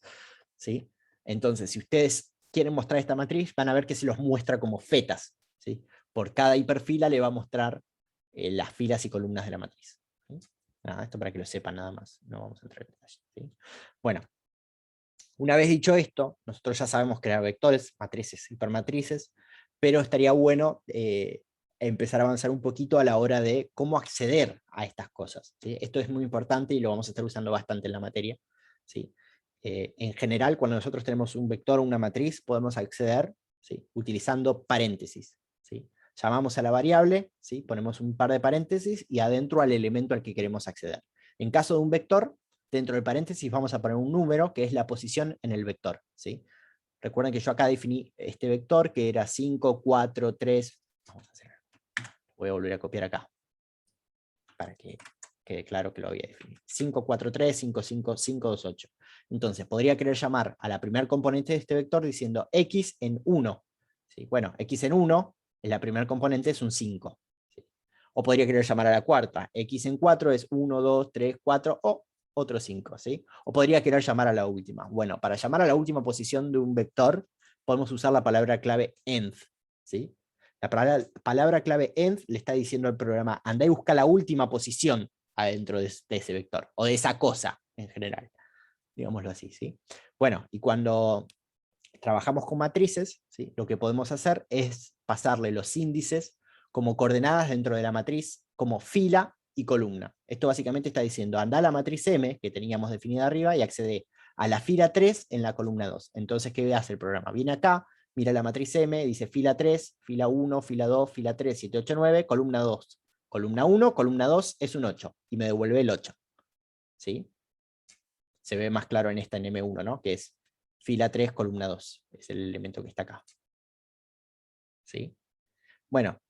¿sí? Entonces, si ustedes quieren mostrar esta matriz, van a ver que se los muestra como fetas, ¿sí? Por cada hiperfila le va a mostrar las filas y columnas de la matriz, ¿sí? Nada, esto para que lo sepan nada más, no vamos a entrar en detalle, ¿sí? Bueno, una vez dicho esto, nosotros ya sabemos crear vectores, matrices, hipermatrices, pero estaría bueno empezar a avanzar un poquito a la hora de cómo acceder a estas cosas, ¿sí? Esto es muy importante y lo vamos a estar usando bastante en la materia, ¿sí? En general, cuando nosotros tenemos un vector o una matriz, podemos acceder, ¿sí? Utilizando paréntesis, ¿sí? Llamamos a la variable, ¿sí? Ponemos un par de paréntesis y adentro al elemento al que queremos acceder. En caso de un vector, dentro del paréntesis vamos a poner un número que es la posición en el vector, ¿sí? Recuerden que yo acá definí este vector que era 5, 4, 3, vamos a hacer, voy a volver a copiar acá, para que quede claro que lo había definido. 5, 4, 3, 5, 5, 5, 2, 8. Entonces, podría querer llamar a la primer componente de este vector diciendo x en 1. ¿Sí? Bueno, x en 1, es la primer componente, es un 5. ¿Sí? O podría querer llamar a la cuarta. X en 4 es 1, 2, 3, 4, o otro 5. ¿Sí? O podría querer llamar a la última. Bueno, para llamar a la última posición de un vector, podemos usar la palabra clave env. ¿Sí? La palabra clave env le está diciendo al programa, anda y busca la última posición adentro de ese vector, o de esa cosa en general, digámoslo así, ¿sí? Bueno, y cuando trabajamos con matrices, ¿sí? Lo que podemos hacer es pasarle los índices como coordenadas dentro de la matriz, como fila y columna. Esto básicamente está diciendo, anda a la matriz M, que teníamos definida arriba, y accede a la fila 3 en la columna 2. Entonces, ¿qué hace el programa? Viene acá, mira la matriz M, dice fila 3, fila 1, fila 2, fila 3, 7, 8, 9, columna 2. Columna 1, columna 2 es un 8, y me devuelve el 8. ¿Sí? Se ve más claro en esta en M1, ¿no? Que es fila 3, columna 2. Es el elemento que está acá. ¿Sí? Bueno,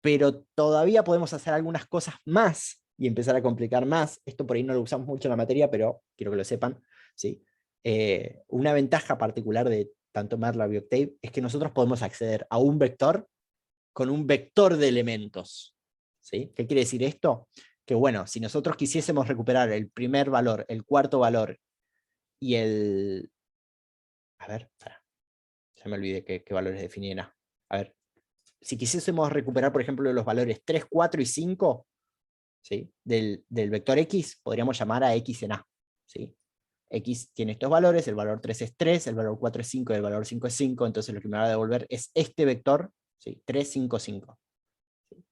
pero todavía podemos hacer algunas cosas más y empezar a complicar más. Esto por ahí no lo usamos mucho en la materia, pero quiero que lo sepan. ¿Sí? Una ventaja particular de tanto MATLAB y Octave es que nosotros podemos acceder a un vector con un vector de elementos. ¿Sí? ¿Qué quiere decir esto? Que bueno, si nosotros quisiésemos recuperar el primer valor, el cuarto valor y el... A ver, ya me olvidé qué valores definían. A ver, si quisiésemos recuperar, por ejemplo, los valores 3, 4 y 5, ¿sí? del vector x, podríamos llamar a x en a. ¿Sí? X tiene estos valores, el valor 3 es 3, el valor 4 es 5 y el valor 5 es 5, entonces lo que me va a devolver es este vector, ¿sí? 3, 5, 5. ¿Sí?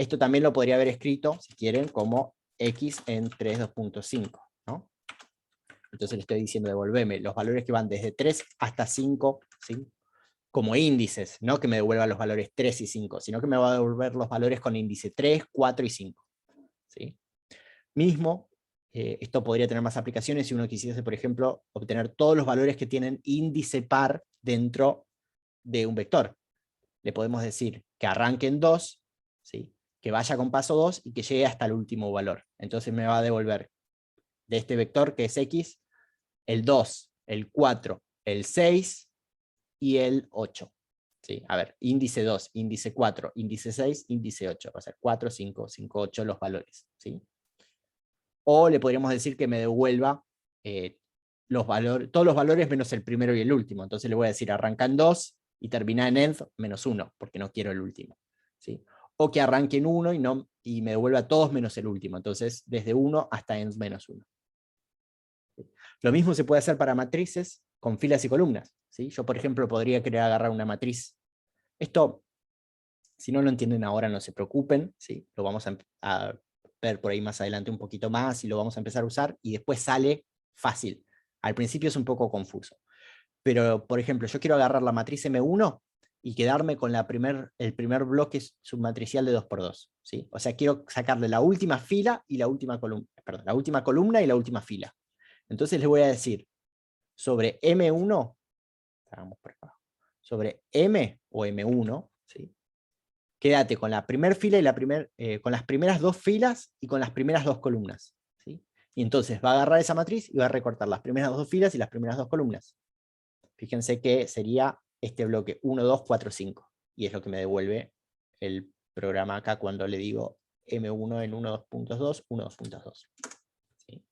Esto también lo podría haber escrito, si quieren, como x en 3, 2.5, ¿no? Entonces le estoy diciendo, devolveme los valores que van desde 3 hasta 5, ¿sí? Como índices, no que me devuelva los valores 3 y 5, sino que me va a devolver los valores con índice 3, 4 y 5. ¿Sí? Mismo, esto podría tener más aplicaciones si uno quisiese, por ejemplo, obtener todos los valores que tienen índice par dentro de un vector. Le podemos decir que arranque en 2, ¿sí? Que vaya con paso 2 y que llegue hasta el último valor. Entonces me va a devolver de este vector, que es x, el 2, el 4, el 6 y el 8. ¿Sí? A ver, índice 2, índice 4, índice 6, índice 8. Va a ser 4, 5, 5, 8 los valores. ¿Sí? O le podríamos decir que me devuelva todos los valores menos el primero y el último. Entonces le voy a decir arranca en 2 y termina en end menos 1, porque no quiero el último. ¿Sí? O que arranque en 1 y me devuelva todos menos el último. Entonces desde 1 hasta end menos 1. ¿Sí? Lo mismo se puede hacer para matrices con filas y columnas. ¿Sí? Yo, por ejemplo, podría querer agarrar una matriz. Esto, si no lo entienden ahora, no se preocupen. ¿Sí? Lo vamos a ver por ahí más adelante un poquito más y lo vamos a empezar a usar y después sale fácil. Al principio es un poco confuso. Pero, por ejemplo, yo quiero agarrar la matriz M1 y quedarme con el primer bloque submatricial de 2×2. ¿Sí? O sea, quiero sacarle la última fila y la última columna. Perdón, la última columna y la última fila. Entonces les voy a decir, sobre M1, sobre M o M1, ¿sí? Quédate con la primera fila y con las primeras dos filas y con las primeras dos columnas. ¿Sí? Y entonces va a agarrar esa matriz y va a recortar las primeras dos filas y las primeras dos columnas. Fíjense que sería este bloque 1, 2, 4, 5. Y es lo que me devuelve el programa acá cuando le digo M1 en 1, 2.2, 1, 2.2. ¿Sí?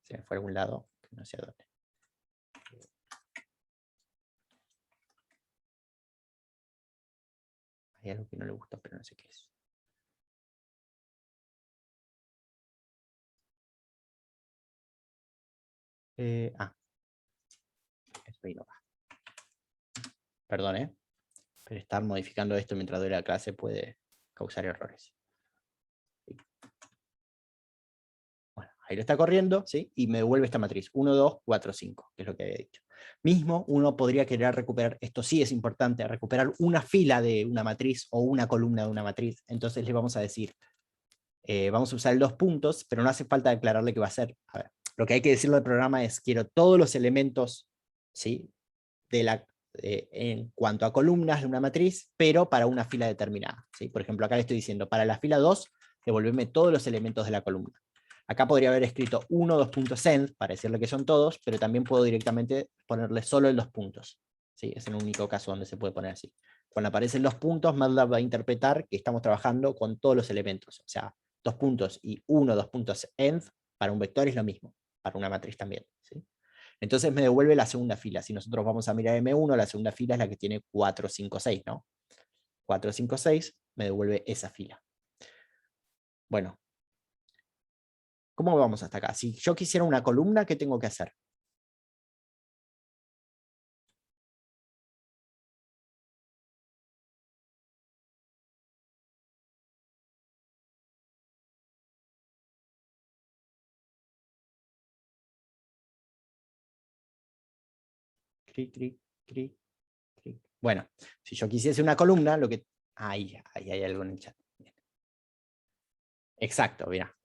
Se me fue a algún lado, que no sé a dónde. Hay algo que no le gusta, pero no sé qué es. Esto ahí no va. Perdón, pero estar modificando esto mientras dure la clase puede causar errores. ¿Sí? Bueno, ahí lo está corriendo, ¿sí? Y me devuelve esta matriz, 1, 2, 4, 5, que es lo que había dicho. Mismo, uno podría querer recuperar, esto sí es importante, recuperar una fila de una matriz o una columna de una matriz. Entonces le vamos a decir, vamos a usar el 2 puntos, pero no hace falta declararle que va a ser. A ver, lo que hay que decirle al programa es, quiero todos los elementos, ¿sí? En cuanto a columnas de una matriz, pero para una fila determinada. ¿Sí? Por ejemplo, acá le estoy diciendo, para la fila 2, devolverme todos los elementos de la columna. Acá podría haber escrito 1, 2.send, para decirle que son todos, pero también puedo directamente ponerle solo el 2 puntos. ¿Sí? Es el único caso donde se puede poner así. Cuando aparecen los puntos, MATLAB va a interpretar que estamos trabajando con todos los elementos. O sea, 2 puntos y 1, 2.end, para un vector es lo mismo, para una matriz también. ¿Sí? Entonces me devuelve la segunda fila. Si nosotros vamos a mirar M1, la segunda fila es la que tiene 4, 5, 6, ¿no? 4, 5, 6, me devuelve esa fila. Bueno, ¿cómo vamos hasta acá? Si yo quisiera una columna, ¿qué tengo que hacer? Clic, clic, clic, clic. Bueno, si yo quisiese una columna, lo que... Ahí hay algo en el chat. Bien. Exacto, mira.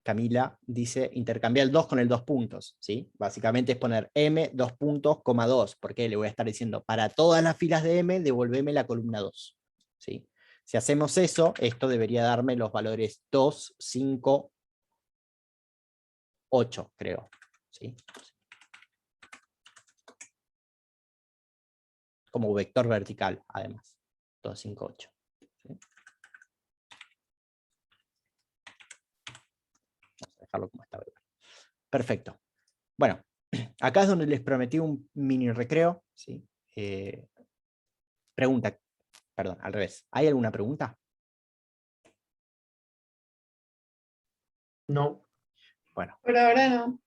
Camila dice, intercambia el 2 con el 2 puntos, ¿sí? Básicamente es poner M, 2 puntos, coma 2, porque le voy a estar diciendo, para todas las filas de M, devolveme la columna 2, ¿sí? Si hacemos eso, esto debería darme los valores 2, 5, 8, creo, ¿sí? Como vector vertical, además. 2, 5, 8. ¿Sí? Vamos a dejarlo como está. Perfecto. Bueno, acá es donde les prometí un mini recreo, ¿sí? Pregunta, perdón, al revés. ¿Hay alguna pregunta? No. Bueno. Por ahora no.